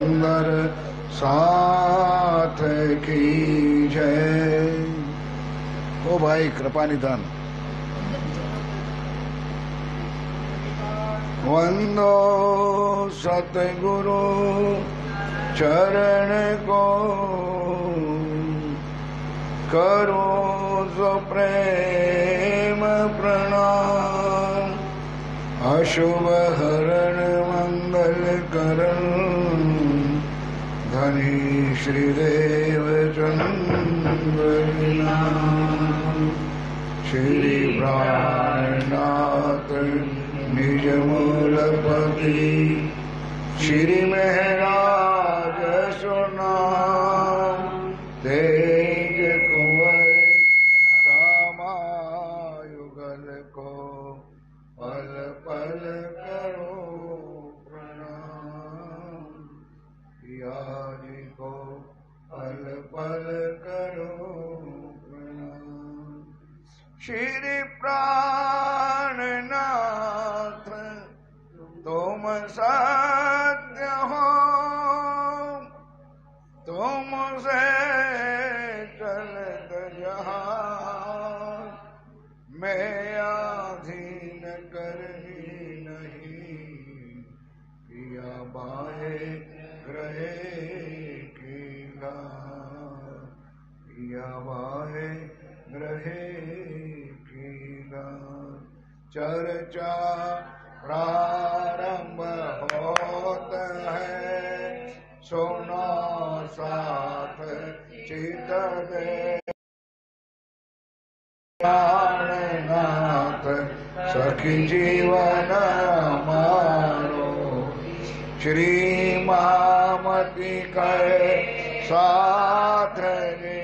सुंदर साथ की जय। ओ भाई कृपा निधान। वंदो सतगुरु चरण को, करो सो प्रेम प्रणाम। अशुभ हरण मंगल करण, धनी श्रीदेव चंद्र नाम। श्री प्राणनाथ निज मूलपति, श्री महराज सुनाम। तेज कुंवर श्यामायुगल को, पल पल करो प्रणाम। पियाजी को पल पल करो प्रणाम। श्री प्राणनाथ तुम सत्य हो, तुमसे चलत जहां। मैं आधीन करनी नहीं, पिया बाहे ग्रहे की गान। पिया बाहे ग्रहे की गान। चर्चा प्रारंभ होत है, सुनो साथ चित दे। प्राणनाथ सखी जीवन मारो, श्री महामती कहे साथ रे।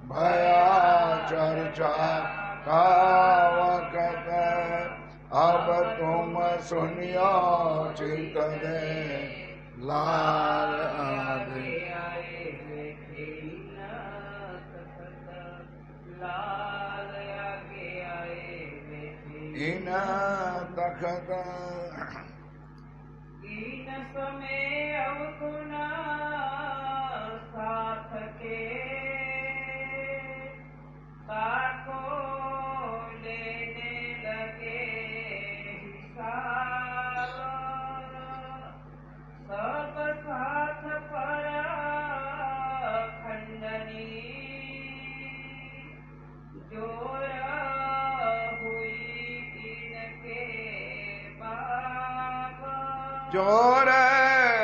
भया चर्चा का वक्त, अब तुम सुनियो चित दे। लाल आदि इन तखत, इन समय अवगुणा साथ के, ताको लेने लगे हिसाब। सब साथ पर खंडनी, जोर हुई इनके बाप। जोर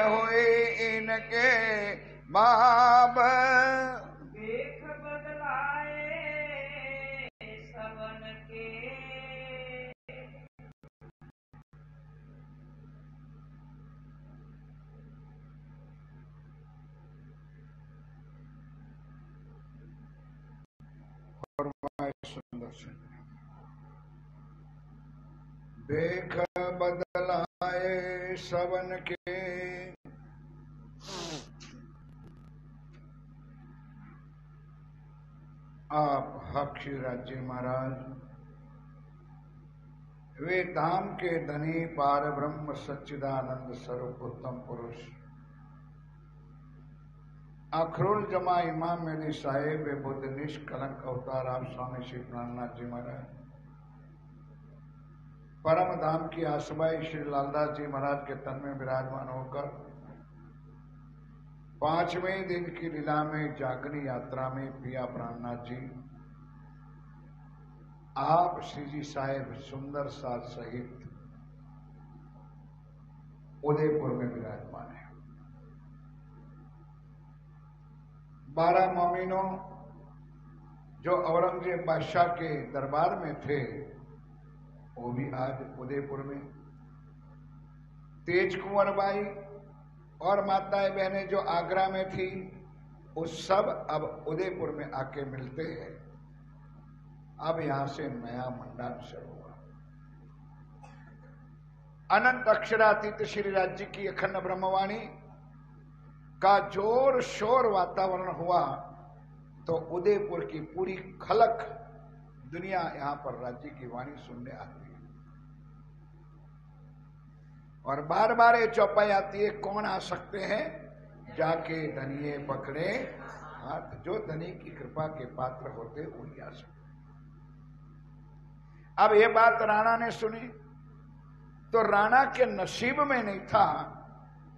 हुई इनके बाप। देख बदलाए सवन के, सुंदर से देख बदलाए सवन के। आप हक्षी राज्य महाराज, वे धाम के धनी पार ब्रह्म सच्चिदानंद स्वरूप उत्तम पुरुष अखरोल जमा इमाम मेरी साहेब वे बुद्ध निष्कलंक अवतार आप स्वामी श्री प्राणनाथ जी महाराज, परम धाम की आसबाई श्री लालदास जी महाराज के तन में विराजमान होकर 5वें दिन की लीला में जागनी यात्रा में पिया प्राणनाथ जी आप श्री जी साहेब सुंदर साथ सहित उदयपुर में विराजमान है। 12 मोमिनों जो औरंगजेब बादशाह के दरबार में थे, वो भी आज उदयपुर में। तेज कुंवर बाई और माताएं बहनें जो आगरा में थी, वो सब अब उदयपुर में आके मिलते हैं। अब यहां से नया मंडन शुरू हुआ। अनंत अक्षरातीत श्री राज्य की अखंड ब्रह्मवाणी का जोर शोर वातावरण हुआ, तो उदयपुर की पूरी खलक दुनिया यहां पर राज्य की वाणी सुनने आती है। और बार बार ये चौपाई आती है, कौन आ सकते हैं? जाके धनिये पकड़े हाथ। जो धनी की कृपा के पात्र होते वही आ सकते। अब ये बात राणा ने सुनी तो राणा के नसीब में नहीं था,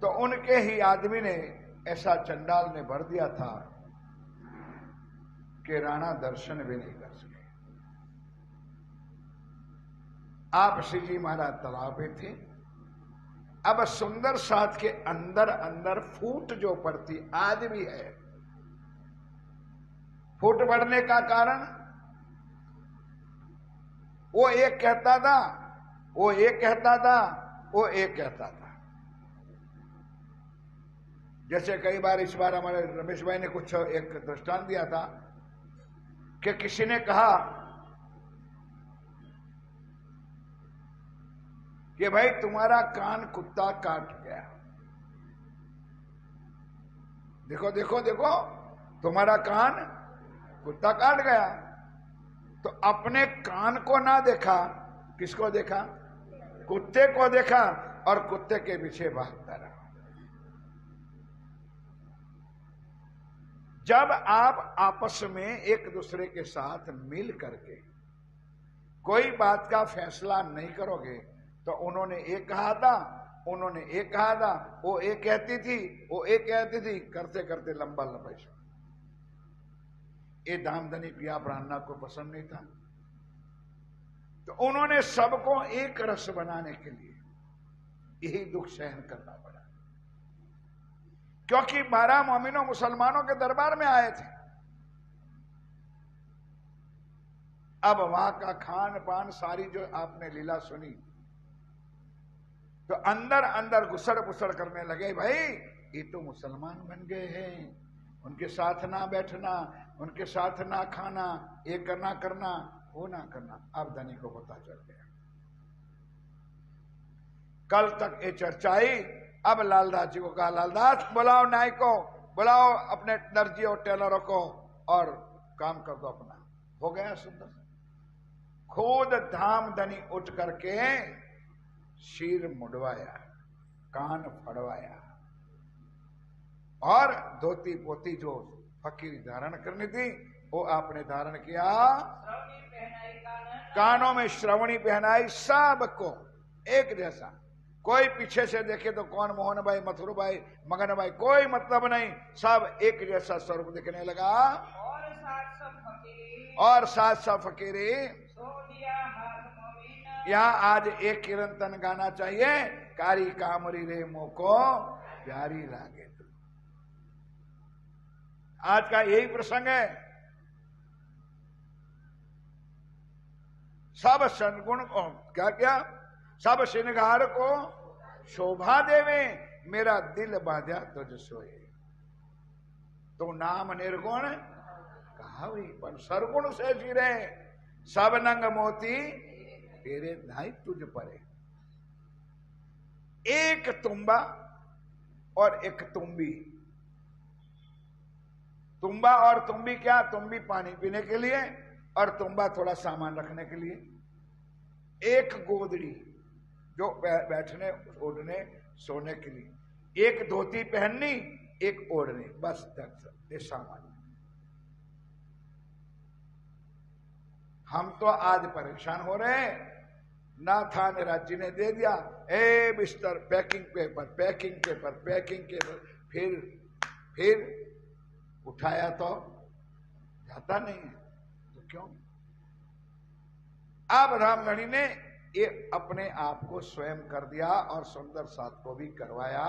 तो उनके ही आदमी ने ऐसा चंडाल ने भर दिया था कि राणा दर्शन भी नहीं कर सके। आप श्री जी महाराज तालाब पे थे। अब सुंदर साथ के अंदर अंदर फूट जो पड़ती आज भी है। फूट पड़ने का कारण वो एक कहता था, वो एक कहता था, वो एक कहता था। जैसे कई बार, इस बार हमारे रमेश भाई ने कुछ एक दृष्टांत दिया था कि किसी ने कहा कि भाई तुम्हारा कान कुत्ता काट गया। देखो देखो देखो, तुम्हारा कान कुत्ता काट गया। तो अपने कान को ना देखा, किसको देखा? कुत्ते को देखा और कुत्ते के पीछे भागता रहा। जब आप आपस में एक दूसरे के साथ मिल करके कोई बात का फैसला नहीं करोगे, तो उन्होंने एक कहा था, उन्होंने एक कहा था, वो एक कहती थी, वो एक कहती थी, करते करते लंबा लंबा ये धामधनी पिया ब्राह्मणा को पसंद नहीं था। तो उन्होंने सबको एक रस बनाने के लिए यही दुख सहन करना पड़ा, क्योंकि 12 मोमिनों मुसलमानों के दरबार में आए थे। अब वहां का खान पान सारी जो आपने लीला सुनी, तो अंदर अंदर घुसड़ पुसड़ करने लगे, भाई ये तो मुसलमान बन गए हैं, उनके साथ ना बैठना, उनके साथ ना खाना, ये करना करना, वो ना करना। अब धनी को पता चल गया। कल तक ये चर्चा आई। अब लालदास जी को कहा, लालदास बुलाओ नाई को, बुलाओ अपने दर्जी और टेलरों को और काम कर दो अपना। हो गया सुंदर। खुद धामधनी उठ करके सिर मुड़वाया, कान फड़वाया और धोती पोती जो फकीर धारण करनी थी वो आपने धारण किया। कानों में श्रवणी पहनाई, सबको एक जैसा। कोई पीछे से देखे तो कौन मोहन भाई, मथुर भाई, मगन भाई, कोई मतलब नहीं, सब एक जैसा स्वरूप दिखने लगा। और साथ सब फकीरी। यहाँ आज एक कीर्तन गाना चाहिए, कारी कामरी रे मोको प्यारी लागे। आज का यही प्रसंग है। सब सद्गुण को क्या क्या, सब श्रृंगार को शोभा देवे, मेरा दिल बांधा तुझ सोए। तो नाम निर्गुण कहावी, पर सरगुण से जीरे, सब नंग मोती तेरे नाई तुझ परे। एक तुम्बा और एक तुम्बी। तुम्बा और तुम्बी क्या? तुम्बी पानी पीने के लिए और तुम्बा थोड़ा सामान रखने के लिए। एक गोदड़ी जो बैठने ओढ़ने सोने के लिए, एक धोती पहननी, एक ओढ़ने, बस ये सामान। हम तो आज परेशान हो रहे हैं। ना था निराज जी ने दे दिया, ए बिस्तर, packing paper, packing paper, packing paper, फिर उठाया तो जाता नहीं है, तो क्यों? अब रामगढ़ी ने ये अपने आप को स्वयं कर दिया और सुंदर साथ को भी करवाया।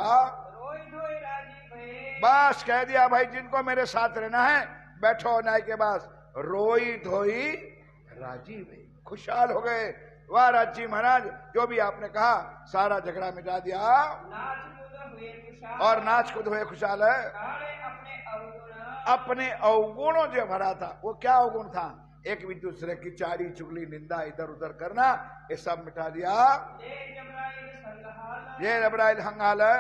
बस कह दिया, भाई जिनको मेरे साथ रहना है बैठो नाई के पास। रोई धोई राजी हुई, खुशहाल हो गए। वाह राजी महाराज, जो भी आपने कहा सारा झगड़ा मिटा दिया और नाच कूद हुए खुशहाल है। अपने अवगुणों जो भरा था, वो क्या अवगुण था? एक भी दूसरे की चारी चुगली निंदा इधर उधर करना, ये सब मिटा दिया। ये रबराइल हंगाल है।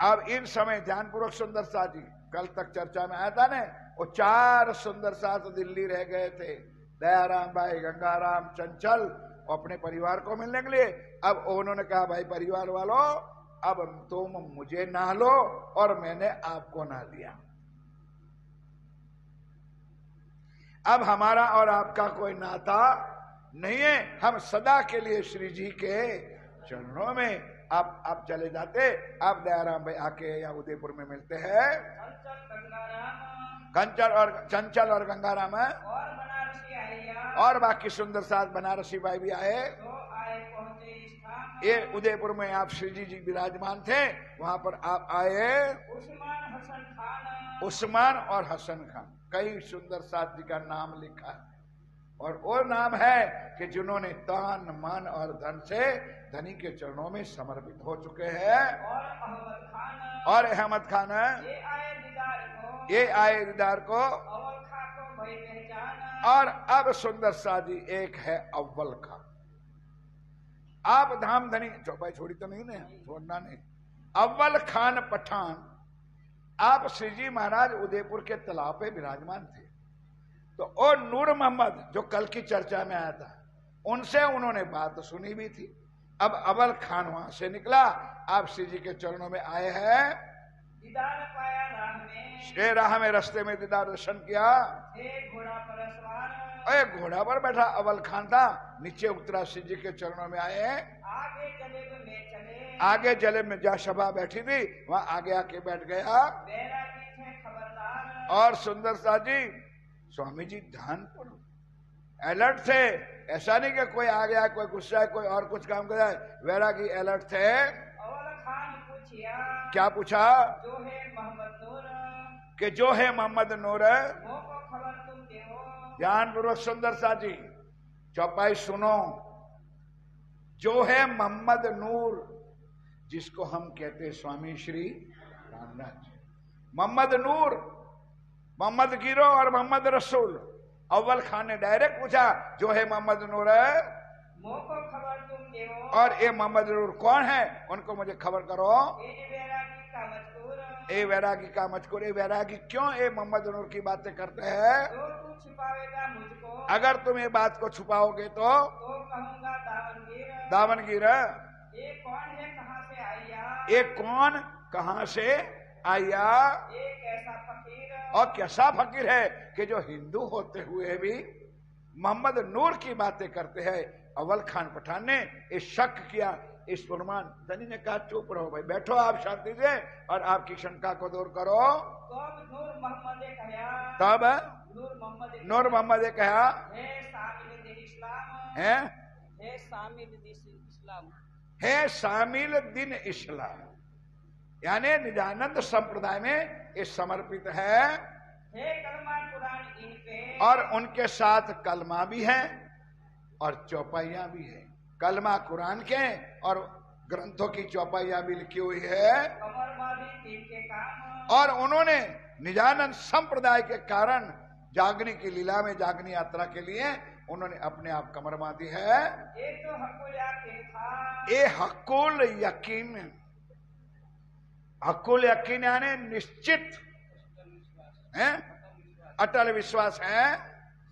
अब इन समय ध्यान पूर्वक सुंदर साथ जी, कल तक चर्चा में आया था ना, वो 4 सुंदर साथ दिल्ली रह गए थे। दयाराम भाई, गंगाराम, चंचल अपने परिवार को मिलने के लिए। अब उन्होंने कहा भाई परिवार वालों, अब तुम मुझे नहा लो और मैंने आपको नहा लिया। अब हमारा और आपका कोई नाता नहीं है, हम सदा के लिए श्री जी के चरणों में आप चले जाते। आप दयाराम भाई आके यहाँ उदयपुर में मिलते हैं। चंचल और गंगाराम और बाकी सुंदर साथ बनारसी भाई भी आए। ये उदयपुर में आप श्री जी विराजमान थे, वहां पर आप आए। उस्मान और हसन खान, कई सुंदर साथ जी का नाम लिखा है। और वो नाम है कि जिन्होंने तन मन और धन से धनी के चरणों में समर्पित हो चुके हैं। और अहमद खान ये आए दीदार को। और अब सुंदर साजी एक है अव्वल खान। आप धाम धनी चौपाई छोड़ी तो नहीं ना, छोड़ना नहीं। अव्वल खान पठान, आप श्री जी महाराज उदयपुर के तालाब पे विराजमान थे। तो और नूर मोहम्मद जो कल की चर्चा में आया था, उनसे उन्होंने बात सुनी भी थी। अब अव्वल खान वहां से निकला, आप श्री जी के चरणों में आए हैं। दीदार पाया राह में, राह में रास्ते में दीदार दर्शन किया। घोड़ा पर सवार, अरे घोड़ा पर बैठा अव्वल खान था, नीचे उतरा श्री जी के चरणों में आए। आगे जलेब में चले, आगे जलेब में जहाँ सभा बैठी थी वहां आगे आके बैठ गया। खबरदार, और सुंदर सा जी स्वामी जी ध्यानपूर्वक अलर्ट थे। ऐसा नहीं कि कोई आ गया, कोई गुस्सा है, कोई और कुछ काम कर रहा है। वैरागी अलर्ट थे। अव्वल खान पूछिया, क्या पूछा? जो है मोहम्मद नूर, कि जो है मोहम्मद नूर, वो को खबर तुम देहो। ध्यानपूर्वक सुंदर सा जी चौपाई सुनो। जो है मोहम्मद नूर, जिसको हम कहते हैं स्वामी श्री रामनाथ जी। मोहम्मद नूर, मोहम्मद गिरो और मोहम्मद रसूल। अव्वल खान ने डायरेक्ट पूछा जो है मोहम्मद नूर है, मोको खबर तुम देहो। और ये मोहम्मद नूर कौन है, उनको मुझे खबर करो। ए वैरागी का मजकूर, ए वैरागी का मजकूर। ए वैरागी क्यों ए मोहम्मद नूर की बातें करते हैं? तो तू छिपावेगा मुझको, अगर तुम ये बात को छुपाओगे तो कहूंगा दावनगीर। दावनगीर, ये कौन है, कहाँ से आया? ये कौन कहां से आया? एक ऐसा फकीर, और कैसा फकीर है कि जो हिंदू होते हुए भी मोहम्मद नूर की बातें करते हैं। अव्वल खान पठान ने इस शक किया। इस फरमान धनी ने कहा चुप रहो भाई, बैठो आप शांति से और आपकी शंका को दूर करो। तब नूर मोहम्मद ने कहा, तब नूर मोहम्मद ने कहा है शामिल दिन इस्लाम, है शामिल दिन इस्लाम, है शामिल दिन इस्लाम, यानी निजानंद संप्रदाय में ये समर्पित है। कलमा कुरान इनके, और उनके साथ कलमा भी है और चौपाइयां भी है। कलमा कुरान के और ग्रंथों की चौपाइयां भी लिखी हुई है। कमरबादी के काम, और उन्होंने निजानंद संप्रदाय के कारण जागनी की लीला में, जागनी यात्रा के लिए उन्होंने अपने आप कमर बांधी है। ये तो हकुल यकीन था, ये हकुल यकीन, हकुल यकीन यानी निश्चित है, अटल विश्वास है।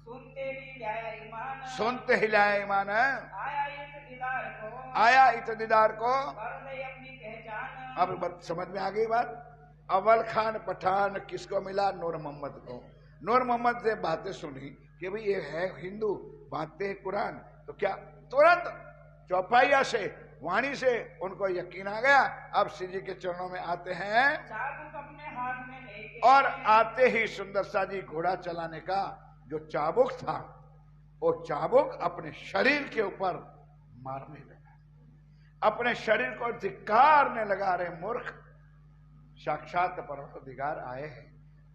सुनते ही जाया ईमान, सुनते ही लाया ईमान है। आया इस दीदार को, आया इत दीदार को। कर ले अपनी पहचान। अब समझ में आ गई बात। अव्वल खान पठान किसको मिला? नूर मोहम्मद को। नूर मोहम्मद से बातें सुनी कि भाई ये है हिंदू, बातें हैं कुरान, तो क्या तुरंत चौपाइया से, वाणी से उनको यकीन आ गया। अब श्री जी के चरणों में आते हैं चाबुक अपने हाथ में लेके, और आते ही सुंदर सा जी घोड़ा चलाने का जो चाबुक था, वो चाबुक अपने शरीर के ऊपर मारने लगा, अपने शरीर को धिक्कारने लगा। रे मूर्ख, साक्षात परमदिगार आए हैं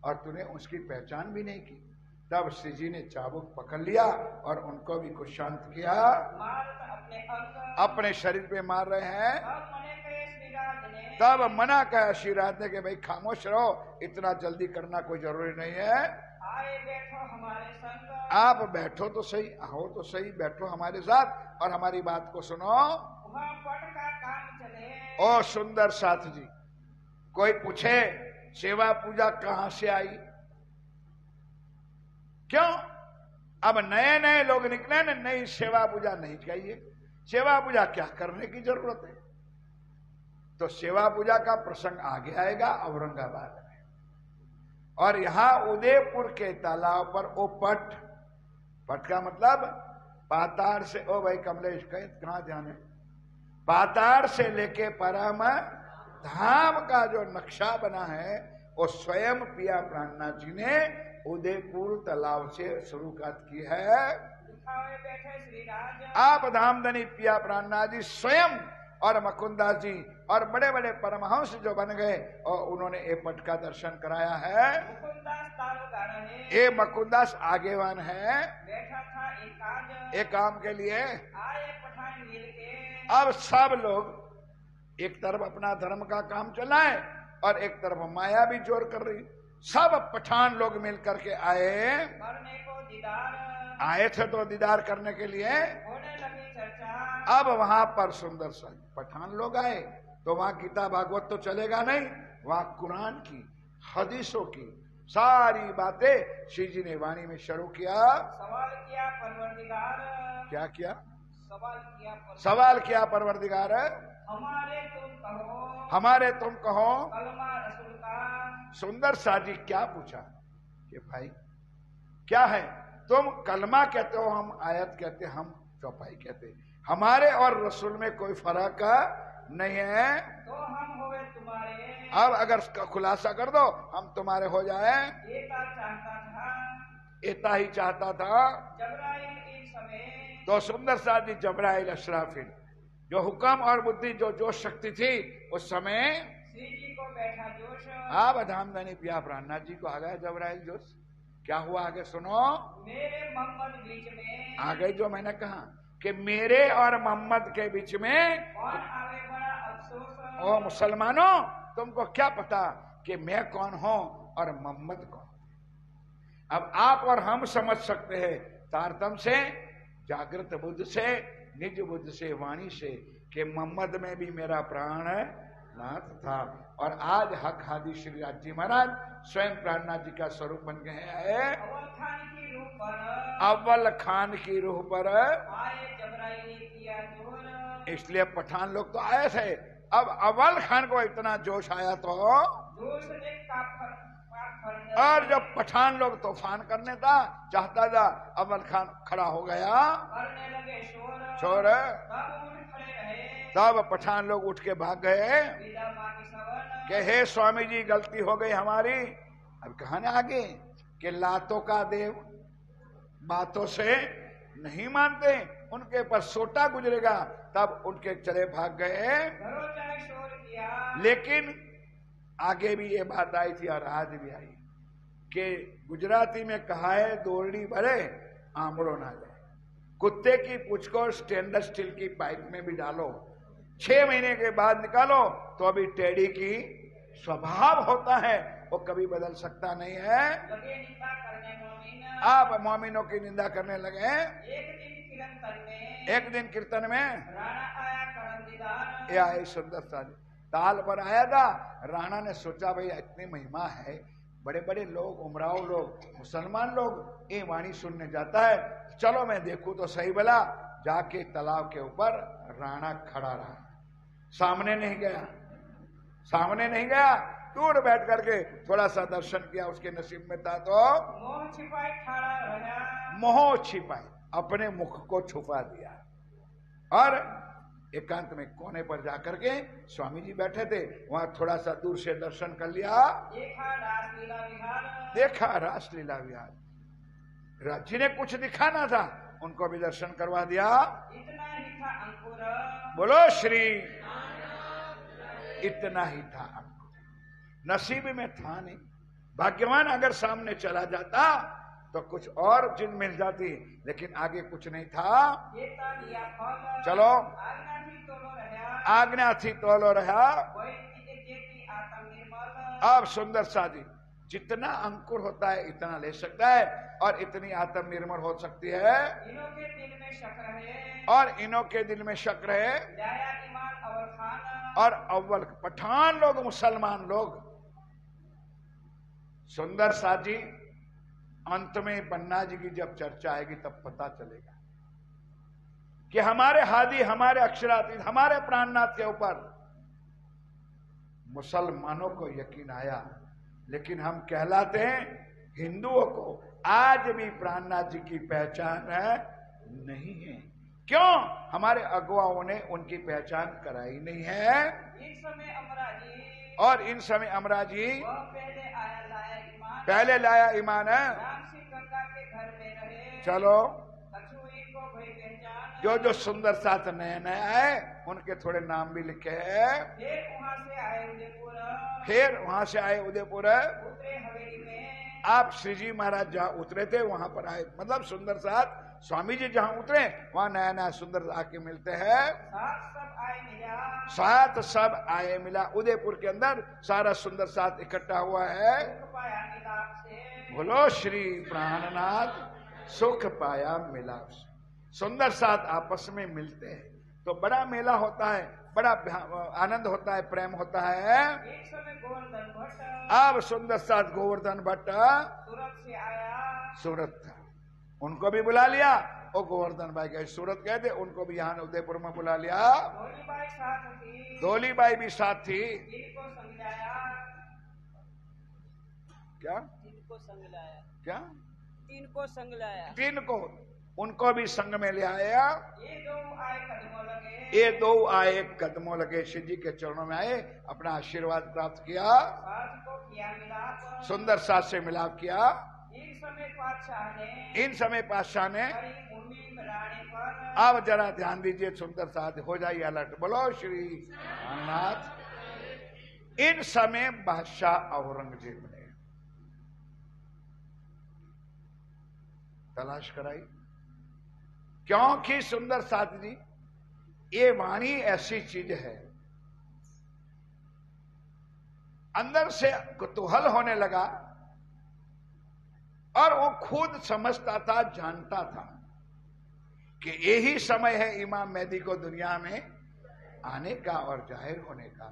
और तूने उसकी पहचान भी नहीं की। तब श्री जी ने चाबुक पकड़ लिया और उनको भी कुछ शांत किया। अपने शरीर पे मार रहे हैं। तब मना कहा श्रीराज ने कि भाई खामोश रहो, इतना जल्दी करना कोई जरूरी नहीं है। आए बैठो हमारे संग, आप बैठो तो सही, आओ तो सही, बैठो हमारे साथ और हमारी बात को सुनो। वहाँ पट का काम चले। ओ सुंदर साथ जी, कोई पूछे सेवा पूजा कहां से आई? क्यों? अब नए नए लोग निकले ना, नई सेवा पूजा नहीं चाहिए। सेवा पूजा क्या करने की जरूरत है? तो सेवा पूजा का प्रसंग आगे आएगा औरंगाबाद में। और यहां उदयपुर के तालाब पर वो पट का मतलब पातार से, ओ भाई कमलेश कहां जाने, पातार से लेके परम धाम का जो नक्शा बना है वो स्वयं पिया प्राणनाथ जी ने उदयपुर तालाब से शुरुआत की है। आप धामधनी पिया प्राणनाथ जी स्वयं और मुकुंदास जी और बड़े बड़े परमहंस जो बन गए और उन्होंने ये पट का दर्शन कराया है। ये मुकुंदास आगेवान है एक काम के लिए। अब सब लोग एक तरफ अपना धर्म का काम चलाए और एक तरफ माया भी जोर कर रही। सब पठान लोग मिल करके आए थे तो दीदार करने के लिए। अब वहां पर सुंदर सा पठान लोग आए तो वहां गीता भागवत तो चलेगा नहीं, वहां कुरान की हदीसों की सारी बातें श्री जी ने वाणी में शुरू किया। सवाल किया परवरदिगार, क्या किया? सवाल किया परवरदिगार, हमारे तुम कहो कलमा रसूल का। सुंदर सा जी क्या पूछा कि भाई क्या है, तुम कलमा कहते हो, हम आयत कहते, हम चौपाई कहते, हमारे और रसूल में कोई फर्क नहीं है। तो हम होवे तुम्हारे। अब अगर खुलासा कर दो हम तुम्हारे हो जाए। एता ही चाहता था जबराइल एक समय। तो सुंदर सा जी जबराइल अशराफिल जो हुक्म और बुद्धि जो शक्ति थी उस समय श्री जी को बैठा जोश। आप धामधनी पिया प्राणनाथ जी को आ गया जबराइल जोश। क्या हुआ आगे सुनो। मेरे मोहम्मद बीच में आ गई जो मैंने कहा कि मेरे और मोहम्मद के बीच में कौन आवे बड़ा अफसोस। ओ मुसलमानों, तुमको क्या पता कि मैं कौन हूं और मोहम्मद कौन। अब आप और हम समझ सकते हैं तारतम से, जागृत बुद्ध से, निज बुद्ध से, वाणी से कि मोहम्मद में भी मेरा प्राण नाथ था। और आज हक हादी श्री राज जी महाराज स्वयं प्राणनाथ जी का स्वरूप बन गए हैं। अव्वल खान की रूह पर आए जबराइल किया जोर। इसलिए पठान लोग तो आए थे। अब अव्वल खान को इतना जोश आया तो जोश ने और जब पठान लोग तूफान करने था चाहता था, अव्वल खान खड़ा हो गया, करने लगे शोर। तब पठान लोग उठ के भाग गए कि हे स्वामी जी गलती हो गई हमारी। अब कहानी आगे कि लातों का देव बातों से नहीं मानते, उनके पर सोटा गुजरेगा। तब उनके चले भाग गए। लेकिन आगे भी ये बात आई थी और आज भी आई कि गुजराती में कहा है दौड़ी भरे आमड़ो ना जाए। कुत्ते की पूंछ को स्टेनलेस स्टील की पाइप में भी डालो, 6 महीने के बाद निकालो तो अभी टेढ़ी की स्वभाव होता है, वो कभी बदल सकता नहीं है। आप मोमिनों की निंदा करने लगे। एक दिन कीर्तन में यह आए सुंदर सा ताल पर आया था। राणा ने सोचा भाई इतनी महिमा है, बड़े बड़े लोग, उमराव लोग, मुसलमान लोग ये वाणी सुनने जाता है, चलो मैं देखूं तो सही भला। जाके तालाब के ऊपर राणा खड़ा रहा, सामने नहीं गया, दूर बैठ करके थोड़ा सा दर्शन किया, उसके नसीब में था तो मोह छिपाए अपने मुख को छुपा दिया। और एकांत में कोने पर जाकर के स्वामी जी बैठे थे, वहां थोड़ा सा दूर से दर्शन कर लिया। देखा रासलीला विहार, राज जी ने कुछ दिखाना था, उनको भी दर्शन करवा दिया। इतना ही था अंकुर, बोलो श्री, इतना ही था अंकुर। नसीब में था नहीं। भाग्यवान अगर सामने चला जाता तो कुछ और चीज मिल जाती, लेकिन आगे कुछ नहीं था। चलो आज्ञा थी तोलो रहा। अब सुंदर सा जी जितना अंकुर होता है इतना ले सकता है, और इतनी आत्म निर्मल हो सकती है। इनों के दिल में शक रहे, और इनों के दिल में शक रहे। और अव्वल पठान लोग, मुसलमान लोग, सुंदर सा जी अंत में पन्ना जी की जब चर्चा आएगी तब पता चलेगा कि हमारे हादी, हमारे अक्षरातीत, हमारे प्राणनाथ के ऊपर मुसलमानों को यकीन आया, लेकिन हम कहलाते हैं हिंदुओं को आज भी प्राणनाथ जी की पहचान नहीं है। क्यों? हमारे अगुवाओं ने उनकी पहचान कराई नहीं है। इस समय अमराजी और इन समय अमराजी वह पहले लाया ईमान है। राम सिंह गंगा के घर में रहे। चलो, कछुई को भई पहचान। जो जो सुंदर साथ नए नए आए उनके थोड़े नाम भी लिखे हैं। फिर वहां से आए उदयपुर। उतरे हवेली में। आप श्री जी महाराज जहाँ उतरे थे वहां पर आए, मतलब सुंदर साथ स्वामी जी जहाँ उतरे वहां नया नया सुंदर आके मिलते हैं। साथ सब आए मिला। उदयपुर के अंदर सारा सुंदर साथ इकट्ठा हुआ है। बोलो श्री प्राणनाथ, सुख पाया मिलाप से। सुंदर साथ आपस में मिलते हैं तो बड़ा मेला होता है, बड़ा आनंद होता है, प्रेम होता है। एक समय गोवर्धन भट्ट अब सुंदर साथ गोवर्धन भट्ट सूरत से आया। सूरत था, उनको भी बुला लिया। और गोवर्धन भाई गए सूरत गए थे, उनको भी यहाँ उदयपुर में बुला लिया। धोलीबाई साथ थी। धोलीबाई भी साथ थी। इनको समझाया। क्या? इनको संग लाया। क्या? इनको संग लाया। तीन को उनको भी संग में ले आया। ये दो आए कदमों लगे। ये दो आए कदमों लगे, शिव जी के चरणों में आए, अपना आशीर्वाद प्राप्त किया। साथ को किया मिलाप। सुंदर साथ से मिलाप किया। इन समय पातशाह ने अब जरा ध्यान दीजिए, सुंदर साथ हो जाइए अलर्ट। बोलो श्री नाथ। इन समय बादशाह औरंगजेब ने तलाश कराई, क्योंकि सुंदर साथ जी ये वाणी ऐसी चीज है, अंदर से कुतूहल होने लगा और वो खुद समझता था, जानता था कि यही समय है इमाम मेहदी को दुनिया में आने का और जाहिर होने का।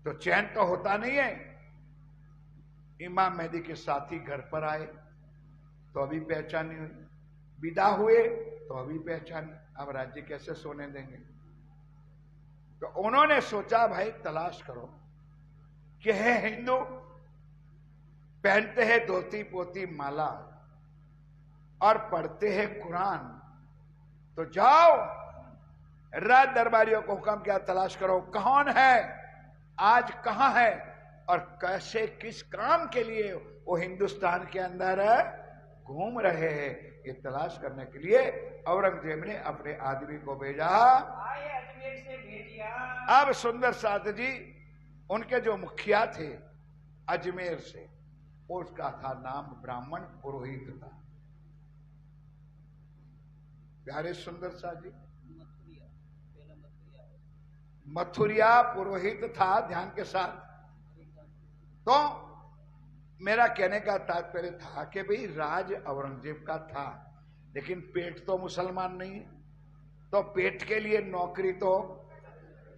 तो चैन तो होता नहीं है। इमाम मेहदी के साथी घर पर आए तो अभी पहचान नहीं हुई, विदा हुए तो अभी पहचान, अब राज्य कैसे सोने देंगे। तो उन्होंने सोचा भाई तलाश करो कि है हिंदू, पहनते हैं धोती पोती माला और पढ़ते हैं कुरान, तो जाओ राज दरबारियों को हुक्म किया तलाश करो कौन है, आज कहां है और कैसे किस काम के लिए वो हिंदुस्तान के अंदर घूम रहे हैं। ये तलाश करने के लिए औरंगजेब ने अपने आदमी को भेजा। आए अजमेर से भेजिया। अब सुंदर साथ जी उनके जो मुखिया थे अजमेर से, उसका था नाम ब्राह्मण पुरोहित था। प्यारे सुंदर साथ जी मथुरिया पुरोहित था, ध्यान के साथ। तो मेरा कहने का तात्पर्य था कि भाई राज औरंगजेब का था, लेकिन पेट तो मुसलमान नहीं है, तो पेट के लिए नौकरी तो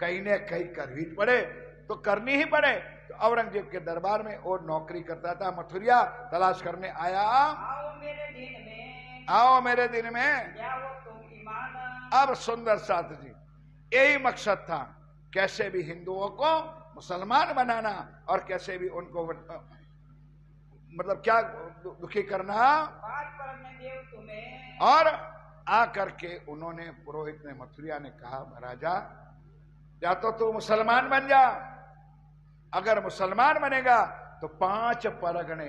कहीं न कहीं करनी पड़े, तो करनी ही पड़े। तो औरंगजेब के दरबार में और नौकरी करता था। मथुरिया तलाश करने आया। आओ मेरे दिन में, आओ मेरे दिन में। क्या वो तुम ईमान। अब सुंदर साथ जी यही मकसद था, कैसे भी हिंदुओं को मुसलमान बनाना और कैसे भी उनको मतलब क्या दुखी करना। बात परमने देव तुम्हें। और आकर के उन्होंने पुरोहित ने मथुरिया ने कहा महाराजा या तो तू मुसलमान बन जा, अगर मुसलमान बनेगा तो 5 परगणे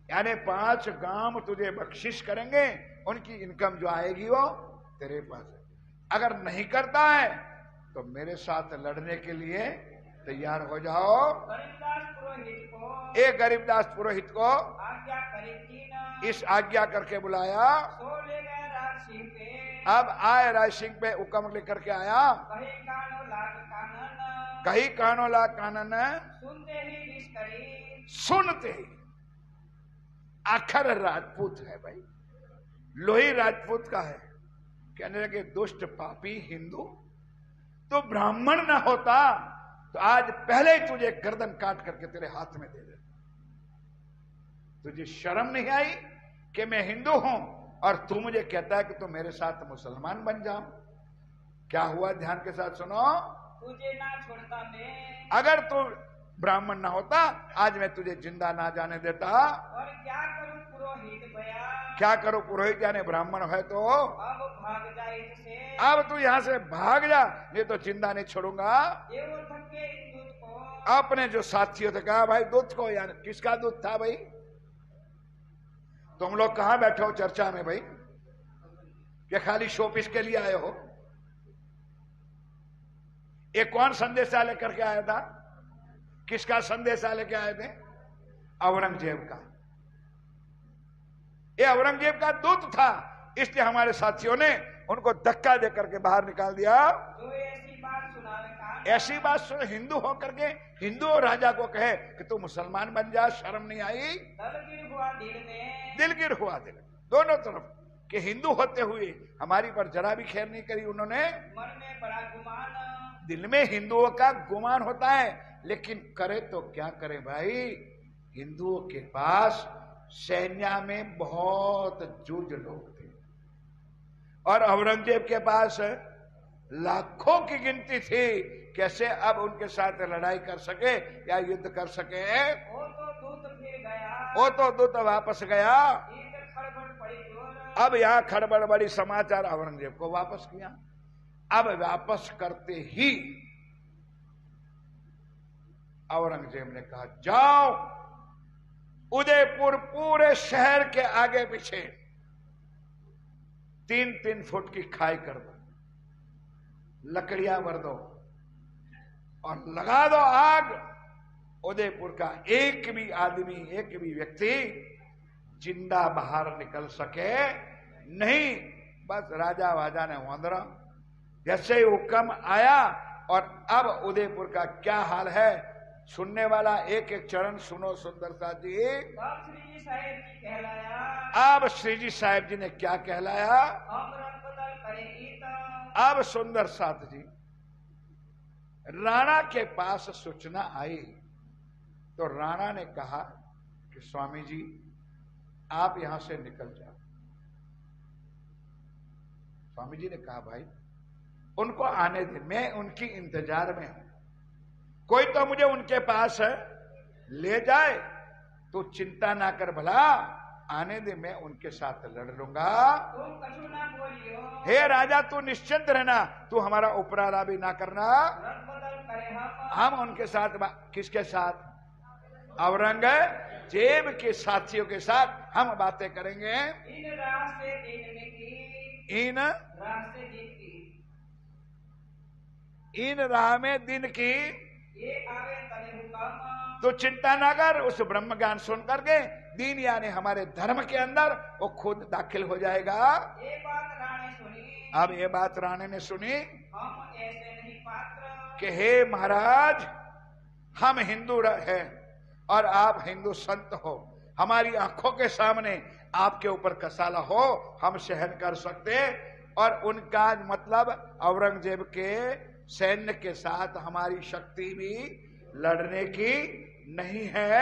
यानी 5 गांव तुझे बख्शिश करेंगे, उनकी इनकम जो आएगी वो तेरे पास है। अगर नहीं करता है तो मेरे साथ लड़ने के लिए तैयार हो जाओ। गरीबदास पुरोहित को, एक गरीबदास पुरोहित को आज्ञा करी न, इस आज्ञा करके बुलाया। सो ले गए राज सिंह पे। अब आए राज सिंह पे हुक्म लेकर के आया। कही कानो लाग कानन, कही कानो ला कानन, सुनते ही रिस करी। सुनते ही। आखिर राजपूत है भाई, लोही राजपूत का है। कहने लगे दुष्ट पापी हिंदू, तो ब्राह्मण ना होता तो आज पहले ही तुझे गर्दन काट करके तेरे हाथ में दे दे। तुझे शर्म नहीं आई कि मैं हिंदू हूं और तू मुझे कहता है कि तू मेरे साथ मुसलमान बन जाओ? क्या हुआ, ध्यान के साथ सुनो। तुझे ना छोड़ता मैं, अगर तू ब्राह्मण ना होता आज मैं तुझे जिंदा ना जाने देता। और क्या करूं पुरोहित भया, क्या करो पुरोहित यानी ब्राह्मण है तो अब भाग जाए इससे, अब तू यहाँ से भाग जा, नहीं तो जिंदा नहीं छोड़ूंगा। ये वो थके इन दूध को, अपने जो साथियों थे कहा भाई दूध को, यानी किसका दूध था भाई? तुम लोग कहां बैठे हो चर्चा में भाई? क्या खाली शोपीस के लिए आए हो? ये कौन संदेशा लेकर के आया था? किसका संदेशा लेके आए थे? औरंगजेब का। ये औरंगजेब का दूत था, इसलिए हमारे साथियों ने उनको धक्का देकर के बाहर निकाल दिया। तो ऐसी बात सुनावे कान, ऐसी बात सुन, हिंदू होकर के हिंदू राजा को कहे कि तू मुसलमान बन जा, शर्म नहीं आई? दलगिर हुआ दिल में, दिलगिर हुआ दिल दोनों तरफ कि हिंदू होते हुए हमारी पर जरा भी खैर नहीं करी उन्होंने। मन में बड़ा गुमान, दिल में हिंदुओं का गुमान होता है, लेकिन करे तो क्या करे भाई? हिंदुओं के पास सैन्य में बहुत जूझ लोग थे और औरंगजेब के पास लाखों की गिनती थी। कैसे अब उनके साथ लड़ाई कर सके या युद्ध कर सके? वो तो दूत फिर गया, वो तो दूत वापस गया। इधर खड़बड़ पड़ी जोर, अब यहाँ खड़बड़ बड़ी समाचार औरंगजेब को वापस किया। अब वापस करते ही औरंगजेब ने कहा जाओ उदयपुर पूरे शहर के आगे पीछे 3-3 फुट की खाई कर दो, लकड़ियां भर दो और लगा दो आग। उदयपुर का एक भी आदमी, एक भी व्यक्ति जिंदा बाहर निकल सके नहीं। बस राजा वाजा ने वंदरा, जैसे ही हुक्म आया। और अब उदयपुर का क्या हाल है सुनने वाला एक एक चरण सुनो सुंदर साथ जी। तब श्री जी साहेब जी कहलाया, अब श्री जी साहेब जी ने क्या कहलाया? हम रंग बदल करेगी तो, अब सुंदर साथ जी राणा के पास सूचना आई तो राणा ने कहा कि स्वामी जी आप यहां से निकल जाओ। स्वामी जी ने कहा भाई उनको आने दे, मैं उनकी इंतजार में हूं, कोई तो मुझे उनके पास ले जाए, तो चिंता ना कर भला, आने दे, मैं उनके साथ लड़ लूंगा। तुम कछु ना बोलियो, हे राजा तू निश्चिंत रहना, तू हमारा उपराला भी ना करना। रंग बदल करे हम उनके साथ, किसके साथ? औरंगजेब के साथियों के साथ हम बातें करेंगे। इन राह से दिन में की, इन राह से दिन की, इन राह में दिन की, ये आवे तले हुक्म, तो चिंता ना कर। उस ब्रह्म ज्ञान सुन करके दीन यानी हमारे धर्म के अंदर वो खुद दाखिल हो जाएगा। ये बात रानी सुनी, अब ये बात रानी ने सुनी हम ऐसे नहीं पात्र, कि हे महाराज हम हिंदू हैं और आप हिंदू संत हो, हमारी आंखों के सामने आपके ऊपर कसाला हो हम सहन कर सकते, और उनका मतलब औरंगजेब के सैन्य के साथ हमारी शक्ति भी लड़ने की नहीं है।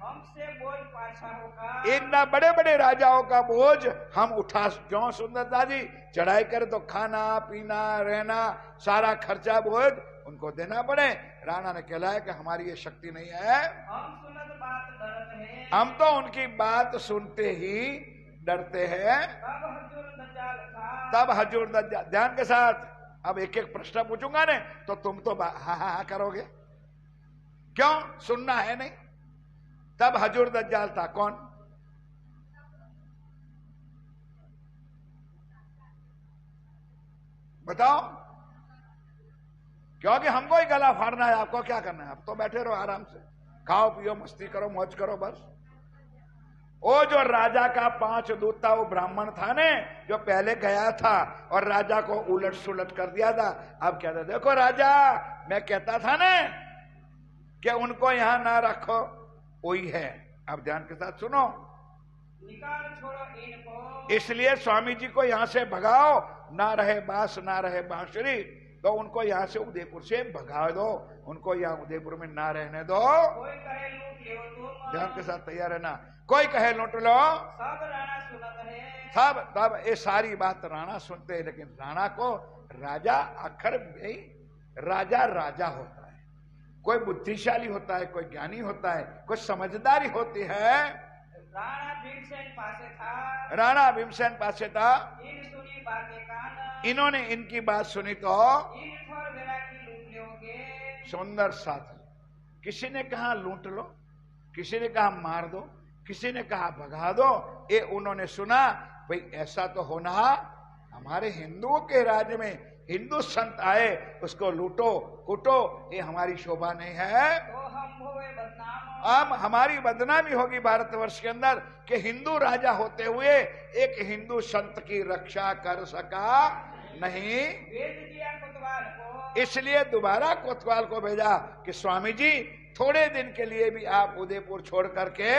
हमसे बोझ पाछा होगा, इतना बड़े बड़े राजाओं का बोझ हम उठा क्यों? सुंदरता जी चढ़ाई करे तो खाना पीना रहना सारा खर्चा बोझ उनको देना पड़े। राणा ने कहलाया कि हमारी ये शक्ति नहीं है। हम सुनत बात डरत है, हम तो उनकी बात सुनते ही डरते हैं। तब हजूर दज्जाल था, तब हजूर दज्जाल, ध्यान के साथ अब एक एक प्रश्न पूछूंगा ने तो तुम तो हाँ हाँ करोगे, क्यों? सुनना है नहीं। तब हजूर दज्जाल था कौन? बताओ, क्योंकि हमको ही गला फाड़ना है, आपको क्या करना है? आप तो बैठे रहो आराम से, खाओ पियो मस्ती करो मौज करो बस। वो जो राजा का 5 दूत था वो ब्राह्मण था ने, जो पहले गया था और राजा को उलट सुलट कर दिया था। अब कहता देखो राजा मैं कहता था ने कि उनको यहां ना रखो, वही है। अब ध्यान के साथ सुनो, निकाल छोड़ो इनको, इसलिए स्वामी जी को यहां से भगाओ, ना रहे बांस ना रहे बांसुरी, तो उनको यहाँ से उदयपुर से भगा दो, उनको यहाँ उदयपुर में ना रहने दो। कोई कहे लूट लियो तुम, ध्यान के साथ तैयार है ना। कोई कहे लूट लो, सब राणा सुनत है। सब तब ये सारी बात राणा सुनते हैं, लेकिन राणा को राजा आखिर भाई राजा राजा होता है, कोई बुद्धिशाली होता है, कोई ज्ञानी होता है, कोई समझदारी होती है। राणा भीमसेन पासे था, राणा भीमसेन पासे था, इन सुनी बातें कान, इन्होंने इनकी बात सुनी तो इन थोर बेरा की लूट लियोगे। सुंदर साथी, किसी ने कहा लूट लो, किसी ने कहा मार दो, किसी ने कहा भगा दो। ये उन्होंने सुना, भाई ऐसा तो होना, हमारे हिंदुओं के राज्य में हिंदू संत आए, उसको लूटो कूटो, ये हमारी शोभा नहीं है। तो हम हुए बदनाम, अब हमारी बदनामी होगी भारतवर्ष के अंदर कि हिंदू राजा होते हुए एक हिंदू संत की रक्षा कर सका नहीं। भेज दिया कोतवाल को, इसलिए दोबारा कोतवाल को भेजा कि स्वामी जी थोड़े दिन के लिए भी आप उदयपुर छोड़ करके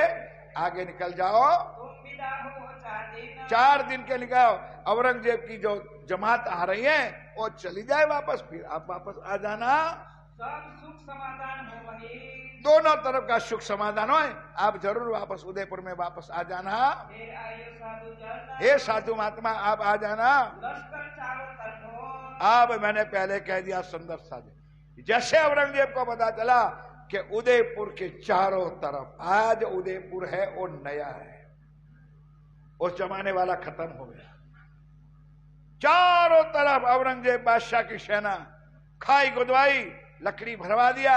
आगे निकल जाओ, तुम विदा हो 4 दिन। 4 दिन के लिए औरंगजेब की जो जमात आ रही है वो चली जाए वापस, फिर आप वापस आ जाना, सब सुख समाधान हो वही। दोनों तरफ का सुख समाधान हो, आप जरूर वापस उदयपुर में वापस आ जाना। फिर आयो साधु जन, हे साधु महात्मा आप आ जाना। लश्कर चारों तरफ हो, अब मैंने पहले कह दिया सुंदर साधु, जैसे औरंगजेब को पता चला कि उदयपुर के चारों तरफ, आज उदयपुर है वो नया है, उस जमाने वाला खत्म हो गया, चारों तरफ औरंगजेब बादशाह की सेना खाई गुदवाई, लकड़ी भरवा दिया,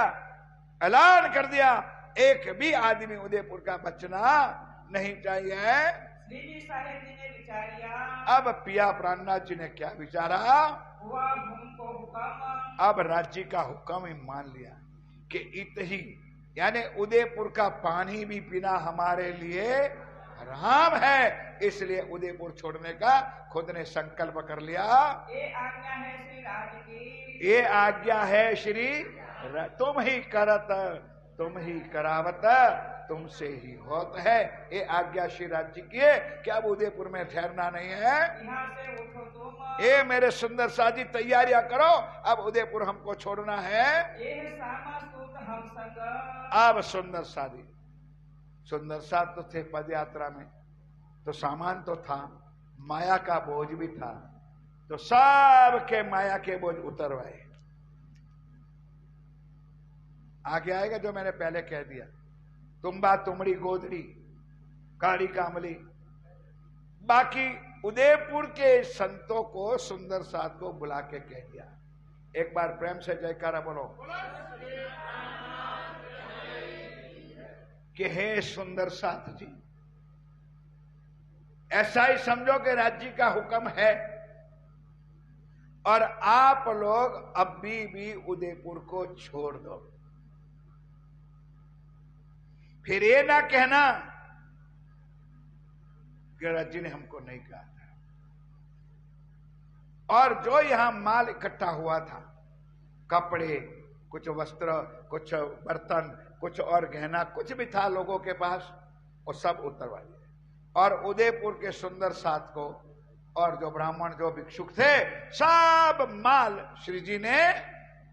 ऐलान कर दिया एक भी आदमी उदयपुर का बचना नहीं चाहिए। श्री साहेब जी ने विचारिया, अब पिया प्राणनाथ जी ने क्या विचारा, हुआ हमको हुक्म, अब राज्य का हुक्म ही मान लिया कि इतही यानी उदयपुर का पानी भी पीना हमारे लिए हराम है, इसलिए उदयपुर छोड़ने का खुद ने संकल्प कर लिया। ये आज्ञा है श्री राज की, ये आज्ञा है श्री तुम ही करत तुम ही करावत तुमसे ही होत है। ये आज्ञा श्री राज्य की है कि अब उदयपुर में ठहरना नहीं है। यहाँ से उठो तुम, ये मेरे सुंदर साजी तैयारियां करो, अब उदयपुर हमको छोड़ना है। ये सामा सूत हम संग, अब सुंदर साजी, सुंदर साथ तो थे पद यात्रा में, तो सामान तो था, माया का बोझ भी था, तो सब के माया के बोझ उतरवाए। आगे आएगा जो मैंने पहले कह दिया, तुम्बा तुमड़ी गोदड़ी काड़ी कामली। बाकी उदयपुर के संतों को सुंदर साथ को बुला के कह दिया, एक बार प्रेम से जयकारा बोलो कि हे सुंदर साथ जी, ऐसा ही समझो कि राज्य का हुक्म है और आप लोग अभी भी उदयपुर को छोड़ दो। फिर ये ना कहना कि राज्य ने हमको नहीं कहा था। और जो यहां माल इकट्ठा हुआ था, कपड़े, कुछ वस्त्र, कुछ बर्तन, कुछ और गहना, कुछ भी था लोगों के पास, वो सब उतरवा दिया। और उदयपुर के सुंदर साथ को और जो ब्राह्मण जो भिक्षुक थे, सब माल श्री जी ने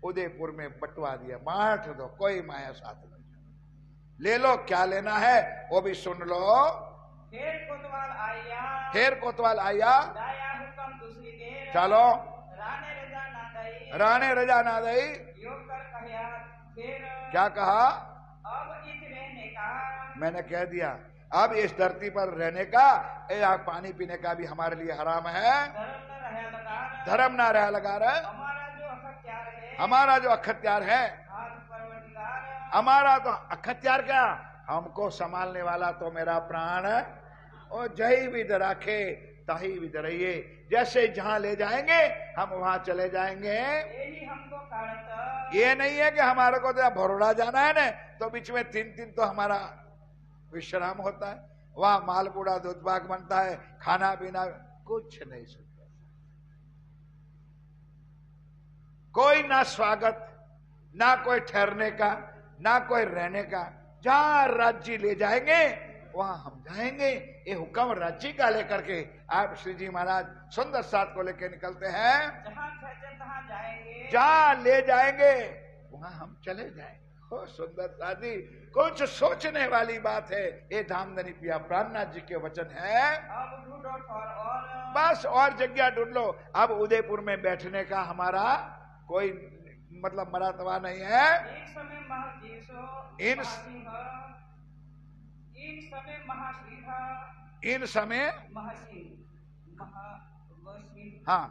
उदयपुर में बंटवा दिया। बांट दो, कोई माया साथ नहीं, ले लो क्या लेना है वो भी सुन लो। फिर कोतवाल आया, फिर कोतवाल आया, दाया हुक्म दूसरी देर, चलो राणे रजा ना दई, राणे रजा ना दई। योग कर कहया, फिर क्या कहा, अब इत रहने का, मैंने कह दिया अब इस धरती पर रहने का या पानी पीने का भी हमारे लिए हराम है। धर्म न रहा लगा, धर्म ना रहा लगा रहे, हमारा जो अखत्यार है, हमारा जो अखत्यार है, हाथ परवरदिगार, हमारा तो अखत्यार क्या, हमको संभालने वाला तो मेरा प्राण है। और जही विध राखे ताही विध रहिए, जैसे जहां ले जाएंगे हम वहां चले जाएंगे। यही हमको काढ़त, ये नहीं है कि हमारे को तो भरोड़ा जाना है ना, तो बीच में 3 दिन तो हमारा विश्राम होता है, वहां मालपूड़ा दूध पाक बनता है, खाना पीना कुछ नहीं सुनता, कोई ना स्वागत, ना कोई ठहरने का, ना कोई रहने का। जहां राज्य ले जाएंगे वहां हम जाएंगे। ये हुक्म राज्य का लेकर के आप श्री जी महाराज सुंदर साथ को लेकर निकलते हैं। जहाँ खेचे तहाँ जाएंगे, जहां ले जाएंगे वहां हम चले जाएंगे। हो सुंदर साथी, कुछ सोचने वाली बात है। ये धामधनी पिया प्राणनाथ जी के वचन है। अब ढूंढो ठौर और, बस और जगह ढूंढ लो। अब उदयपुर में बैठने का हमारा कोई मतलब मरातवा नहीं है। एक समय महाजीसो इन- महासिंह, इन समय महासिंह, इन समय महासिंह, महावसिंह, हाँ,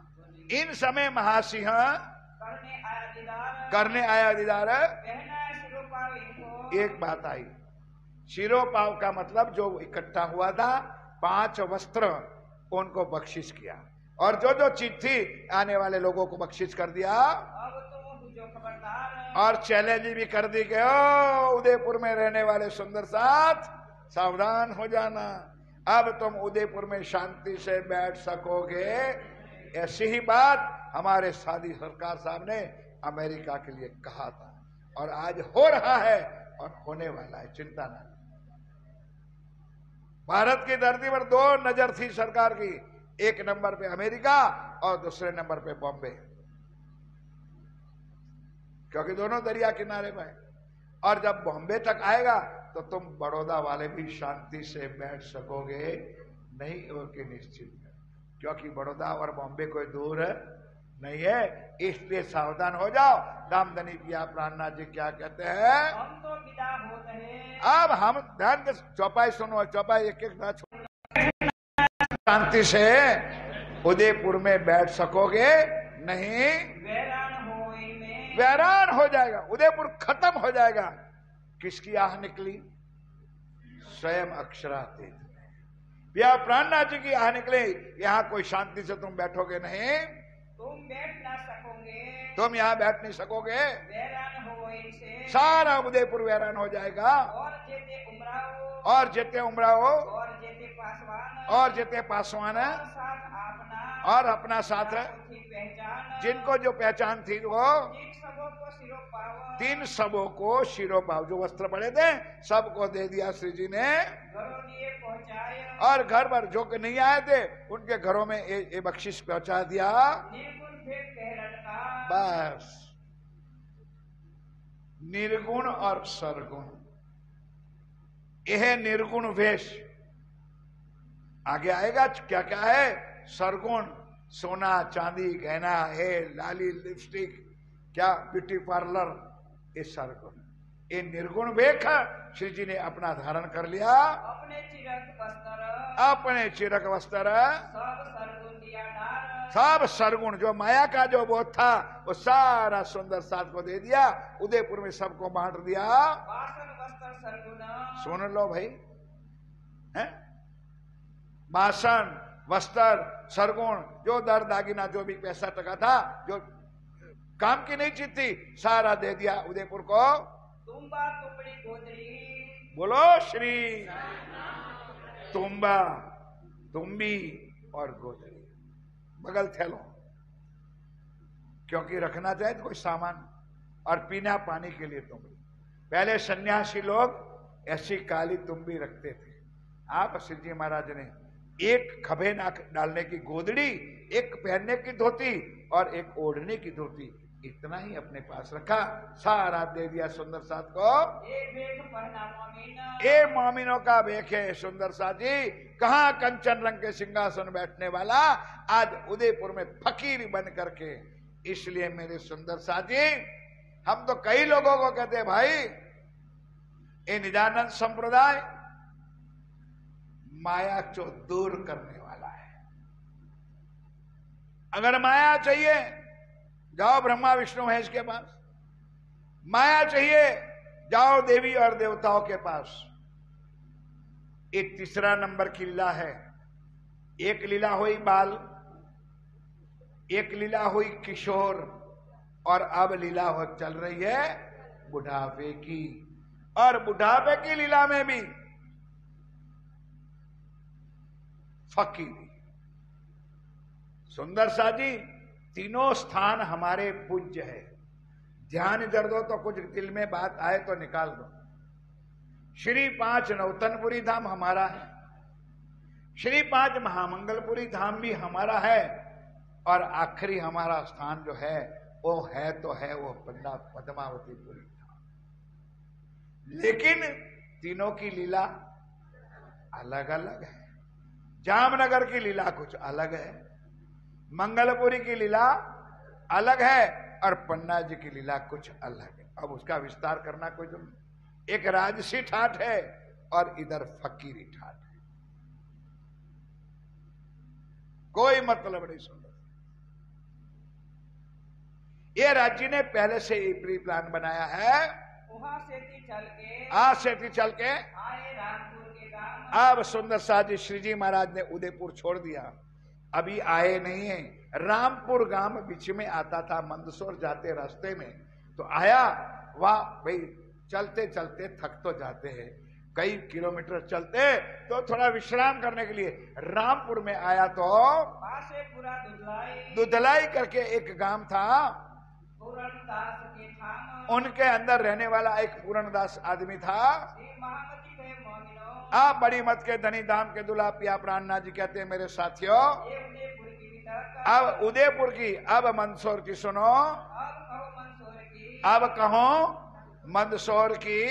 इन समय महासिंह करने आया दीदार, करने आया दीदार। कहना है सिरोपाव इनको, एक बात आई, शिरोपाव का मतलब जो इकट्ठा हुआ था 5 वस्त्र उनको बख्शिश किया, और जो जो चीज थी आने वाले लोगों को बख्शिश कर दिया। अब तुम जो खबरदार, और चैलेंज भी कर दी कि ओ उदयपुर में रहने वाले सुंदर साथ सावधान हो जाना, अब तुम उदयपुर में शांति से बैठ सकोगे। ऐसी ही बात हमारे सादी सरकार साहब ने अमेरिका के लिए कहा था, और आज हो रहा है और होने वाला है, चिंता ना। भारत की धरती पर 2 नजर थी सरकार की, एक नंबर पे अमेरिका और दूसरे नंबर पे बॉम्बे, क्योंकि दोनों दरिया किनारे पे है। और जब बॉम्बे तक आएगा तो तुम बड़ौदा वाले भी शांति से बैठ सकोगे नहीं, और के निश्चित है, क्योंकि बड़ौदा और बॉम्बे कोई दूर नहीं है। इसलिए सावधान हो जाओ। दामदनी पिया प्राणनाथ जी क्या कहते हैं? हम तो विदा होते हैं, अब हम ध्यान से चौपाई सुनो, चौपाई एक एक बात शांति से उदयपुर में बैठ सकोगे नहीं, वैरान होई में, वैरान हो जाएगा, उदयपुर खत्म हो जाएगा। किसकी आह निकली? स्वयं अक्षरातीत या प्राणनाथ जी की आह निकले। यहाँ कोई शांति से तुम बैठोगे नहीं, तुम बैठ ना सकोगे, तुम यहाँ बैठ नहीं सकोगे, वैरान होई से, सारा उदयपुर वैरान हो जाएगा। और जेते उमराओ, और जेते उमराओ और जेते पासवान, और जेते पासवान और साथ अपना, और अपना साथ थी पहचान, जिनको जो पहचान थी वो तीन सबों को सिरो पाव, 3 सबों को शिरोपाव, जो वस्त्र पड़े थे सबको दे दिया श्री जी ने। घरों लिए पहुंचाए, और घर पर जो कि नहीं आए थे उनके घरों में ये बख्शिश पहुंचा दिया। निर्गुण भेद कह लटका, बस निर्गुण और सरगुण, यह निर्गुण वेश। आगे आएगा क्या क्या है? सरगुण, सोना चांदी गहना है, लाली लिपस्टिक, क्या ब्यूटी पार्लर, ये सरगुण। ये निर्गुण वेश श्री जी ने अपना धारण कर लिया। अपने चिरक वस्त्र, अपने चिरक वस्त्र, सब सरगुण दिया डार, सब सरगुण, जो माया का जो बोध था वो सारा सुंदर साथ को दे दिया, उदयपुर में सबको बांट दिया। वासन वस्त्र सरगुण, सुन लो भाई, हैं? बासन वस्त्र सरगुण, जो दर दागिना जो भी पैसा टका था, जो काम की नहीं चीज थी, सारा दे दिया उदयपुर को। तुम्बा तुमड़ी गोदरी, बोलो श्री तुम्बा, तुम्बी और गोदरी, बगल थैलो, क्योंकि रखना चाहे तो कोई सामान, और पीना पानी के लिए तुम्बी। पहले सन्यासी लोग ऐसी काली तुम्बी रखते थे। आप श्री जी महाराज ने एक खभे डालने की गोदड़ी, एक पहनने की धोती और एक ओढ़ने की धोती, इतना ही अपने पास रखा, सारा दे दिया सुंदर साथ को। ये भेद पहना मोमिन, ए मोमिनों का भेख है सुंदर साथ जी। कहां कंचन रंग के सिंहासन बैठने वाला, आज उदयपुर में फकीर बन करके। इसलिए मेरे सुंदर साथ जी, हम तो कई लोगों को कहते हैं भाई, ये निजानंद संप्रदाय माया को दूर करने वाला है। अगर माया चाहिए जाओ ब्रह्मा विष्णु महेश के पास, माया चाहिए जाओ देवी और देवताओं के पास। ये तीसरा नंबर की लीला है। एक लीला हुई बाल, एक लीला हुई किशोर, और अब लीला हो चल रही है बुढ़ापे की। और बुढ़ापे की लीला में भी फकीरी। सुंदर सा जी, तीनों स्थान हमारे पूज्य है। ध्यान इधर दो तो कुछ दिल में बात आए तो निकाल दो। श्री 5 नौतनपुरी धाम हमारा है, श्री 5 महामंगलपुरी धाम भी हमारा है, और आखिरी हमारा स्थान जो है वो है तो है वो पद्मावतीपुरी धाम। लेकिन तीनों की लीला अलग अलग है। जामनगर की लीला कुछ अलग है, मंगलपुरी की लीला अलग है, और पन्ना जी की लीला कुछ अलग है। अब उसका विस्तार करना कोई तो नहीं। एक राजसी ठाठ है और इधर फकीरी ठाठ है, कोई मतलब नहीं। सुंदर ये राज्य ने पहले से ही प्री प्लान बनाया है। वहां से चल के आए रामपुर के गांव। अब सुंदर शाह जी श्री जी महाराज ने उदयपुर छोड़ दिया, अभी आए नहीं है। रामपुर गांव बीच में आता था, मंदसौर जाते रास्ते में तो आया। वाह भाई, चलते चलते थक तो जाते हैं, कई किलोमीटर चलते तो थोड़ा विश्राम करने के लिए रामपुर में आया तो पूरा दुधलाई करके एक गांव था, पूरनदास के धाम। उनके अंदर रहने वाला एक पूरनदास आदमी था। आप बड़ी मत के धनी दाम के दुल्हा पिया प्राणनाथ जी कहते हैं मेरे साथियों, अब उदयपुर की, अब मंदसौर की सुनो, अब कहो मंदसौर की।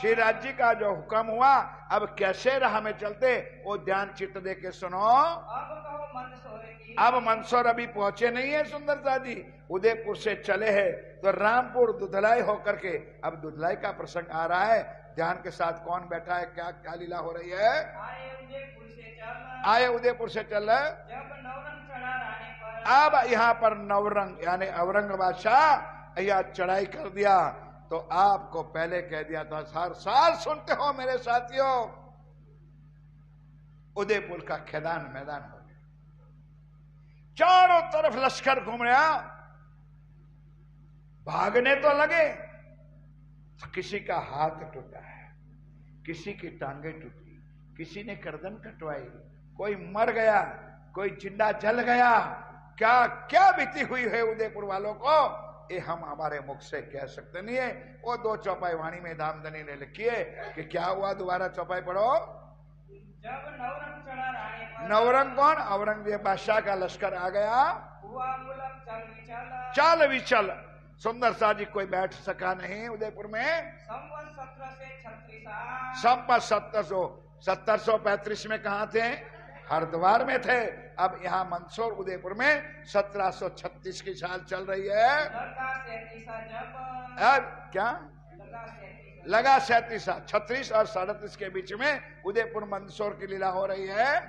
श्री राज जी का जो हुक्म हुआ, अब कैसे राह में चलते वो ध्यान चित्त दे के सुनो। अब मंदसौर अभी पहुंचे नहीं है सुंदर शाह जी, उदयपुर से चले हैं तो रामपुर दुधलाई होकर के, अब दुधलाई का प्रसंग आ रहा है। ध्यान के साथ कौन बैठा है, क्या क्या लीला हो रही है। आए उदयपुर से चल रहे। अब यहाँ पर नवरंग यानी अवरंग बादशाह यह चढ़ाई कर दिया, तो आपको पहले कह दिया था, हर साल सुनते हो मेरे साथियों, उदयपुर का खेदान मैदान हो गया, चारों तरफ लश्कर घूम रहा। भागने तो लगे, किसी का हाथ टूटा है, किसी की टांगे टूटी, किसी ने गर्दन कटवाई, कोई मर गया, कोई जिंदा जल गया। क्या क्या बीती हुई है उदयपुर वालों को, ये हम हमारे मुख से कह सकते नहीं है। वो 2 चौपाई वाणी में धामधनी ने लिखी है कि क्या हुआ, दोबारा चौपाई पढ़ो। जब नवरंग चढ़ा रानी पर, नवरंग कौन, औरंगजेब बादशाह का लश्कर आ गया। हुआ मुलक चल विचल, सुंदर शाह जी कोई बैठ सका नहीं उदयपुर में। संवत 1736 संवत 1735 में कहा थे, हरिद्वार में थे। अब यहाँ मंदसौर उदयपुर में 1736 की साल चल रही है। अब क्या लगा 37, 36 और 37 के बीच में उदयपुर मंदसौर की लीला हो रही है।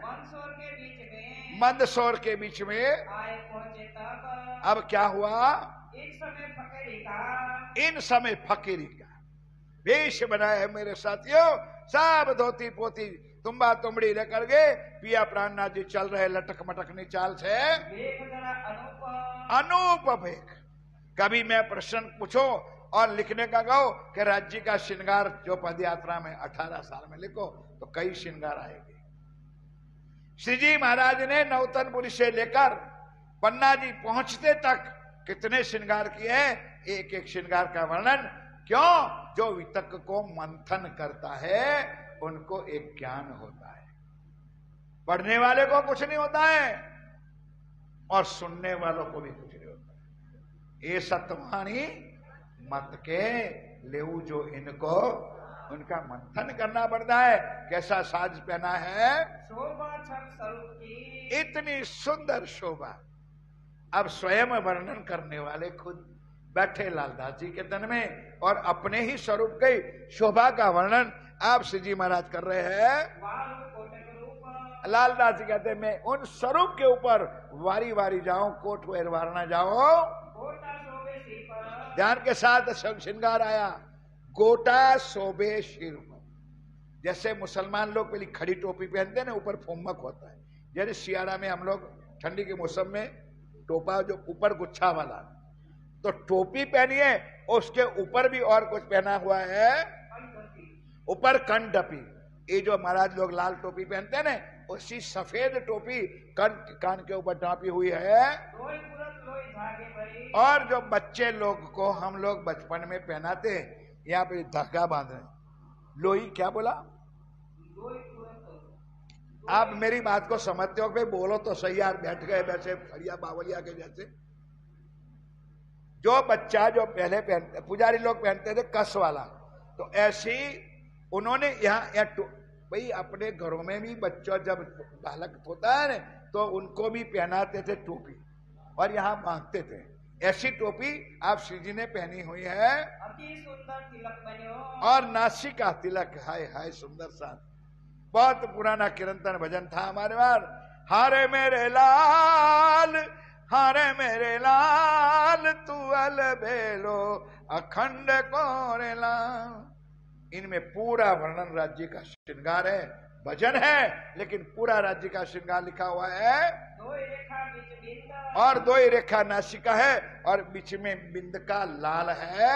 मंदसौर के बीच में आए पहुंचे तब, अब क्या हुआ, इन समय फकीरी का वेश बनाया है मेरे साथियों। सब धोती पोती तुम्बा तुमड़ी लेकर गए, पिया प्राणनाथ जी चल रहे लटक मटकनी चाल से। अनूप भेख। कभी मैं प्रश्न पूछो और लिखने का कहो कि राज्य का श्रृंगार जो पद यात्रा में 18 साल में लिखो तो कई श्रृंगार आएंगे। श्री जी महाराज ने नौतनपुरी से लेकर पन्ना जी पहुंचते तक कितने श्रृंगार किए, एक एक श्रृंगार का वर्णन। क्यों, जो वितक को मंथन करता है उनको एक ज्ञान होता है, पढ़ने वाले को कुछ नहीं होता है और सुनने वालों को भी कुछ नहीं होता है। ये सतवाणी मत के लेऊ जो इनको, उनका मंथन करना पड़ता है। कैसा साज पहना है, शोभा छल स्वरूप की, इतनी सुंदर शोभा। अब स्वयं वर्णन करने वाले खुद बैठे लालदास जी के तन में और अपने ही स्वरूप की शोभा का वर्णन आप श्री जी महाराज कर रहे हैं। लालदास जी कहते हैं मैं उन स्वरूप के ऊपर वारी वारी जाऊं, कोट वारना जाओ। ध्यान के साथ श्रृंगार आया, गोटा शोभे सिर पर। जैसे मुसलमान लोग पहले खड़ी टोपी पहनते हैं ना, ऊपर फुम्मक होता है। जैसे सियारा में हम लोग ठंडी के मौसम में टोपा जो ऊपर गुच्छा वाला, तो टोपी पहनिए उसके ऊपर भी और कुछ पहना हुआ है, ऊपर कंडपी। ये जो महाराज लोग लाल टोपी पहनते हैं ना, उसी सफेद टोपी कान के ऊपर टाँपी हुई है। और जो बच्चे लोग को हम लोग बचपन में पहनाते, यहाँ पे धागा बांध रहे हैं। लोई क्या बोला? आप मेरी बात को समझते हो? भाई बोलो तो सही यार, बैठ गए वैसे फरिया बावलिया के जैसे। जो बच्चा जो पहले पहनते पुजारी लोग पहनते थे कस वाला, तो ऐसी उन्होंने यहाँ भाई अपने घरों में भी बच्चा जब बालक होता है ना तो उनको भी पहनाते थे टोपी और यहाँ बांधते थे। ऐसी टोपी आप श्री जी ने पहनी हुई है। अति सुंदर तिलक बनो और नासिका तिलक, हाय हाय सुंदर सा। बहुत पुराना कीर्तन भजन था हमारे बार। हारे मेरे लाल, हारे मेरे लाल, तू अलबेलो अखंड कोरेला। इनमें पूरा वर्णन राज्य का श्रृंगार है, भजन है, लेकिन पूरा राज्य का श्रृंगार लिखा हुआ है। दो रेखा बीच बिंद और दो ही रेखा नासिका है और बीच में बिंद का लाल है।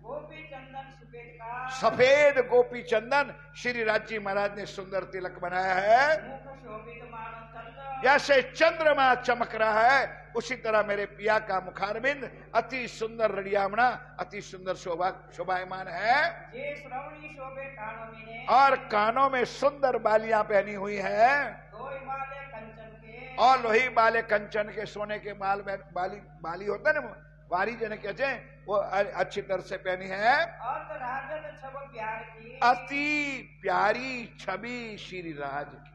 गोपी चंदन सफेद का, सफेद गोपी चंदन श्री राज्य महाराज ने सुंदर तिलक बनाया है। मुख शोभित मानो चंद्र, जैसे चंद्रमा चमक रहा है उसी तरह मेरे पिया का मुखारबिंद अति सुंदर रड़ियामणा, अति सुंदर शोभायमान है। ये श्रवणी शोभे कानों में, और कानों में सुंदर बालियां पहनी हुई है। दो हिमालय कंचन के, और लोही बाले कंचन के सोने के माल में बाली होता है ना, वारी जने कहते हैं, वो अच्छी तरह से पहनी है। और राजद छब प्यार की, अति प्यारी छवि श्री राज की।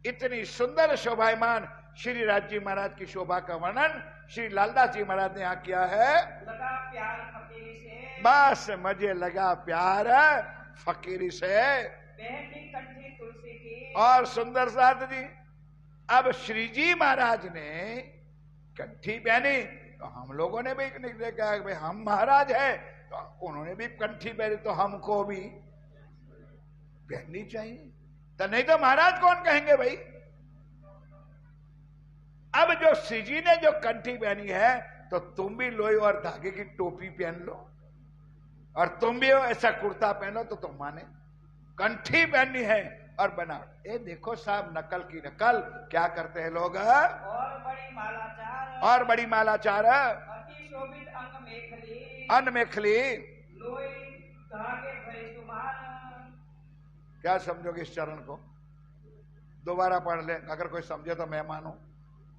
इतनी सुंदर शोभायमान श्री राज जी महाराज की शोभा का वर्णन श्री लालदास जी महाराज ने यहाँ किया है। लगा प्यार फकीरी से, बस मुझे लगा प्यार फकीरी से। बहनी कंठी तुलसी की, और सुंदर साथ जी, अब श्री जी महाराज ने कंठी पहनी तो हम लोगों ने भी देखा भाई हम महाराज है, तो उन्होंने भी कंठी पहनी तो हमको भी पहननी चाहिए। तो नहीं तो महाराज कौन कहेंगे भाई। अब जो श्री जी ने जो कंठी पहनी है तो तुम भी लोई और धागे की टोपी पहन लो और तुम भी ऐसा कुर्ता पहनो तो तुम माने। कंठी पहननी है और बनाओ। ये देखो साहब, नकल की नकल क्या करते हैं लोग। और बड़ी मालाचार, और बड़ी मालाचार, अति शोभित अंग मेखली, अन मेखली। लोई धागे भरे सुमार। क्या समझोगे इस चरण को? दोबारा पढ़ ले, अगर कोई समझे तो मैं मानू।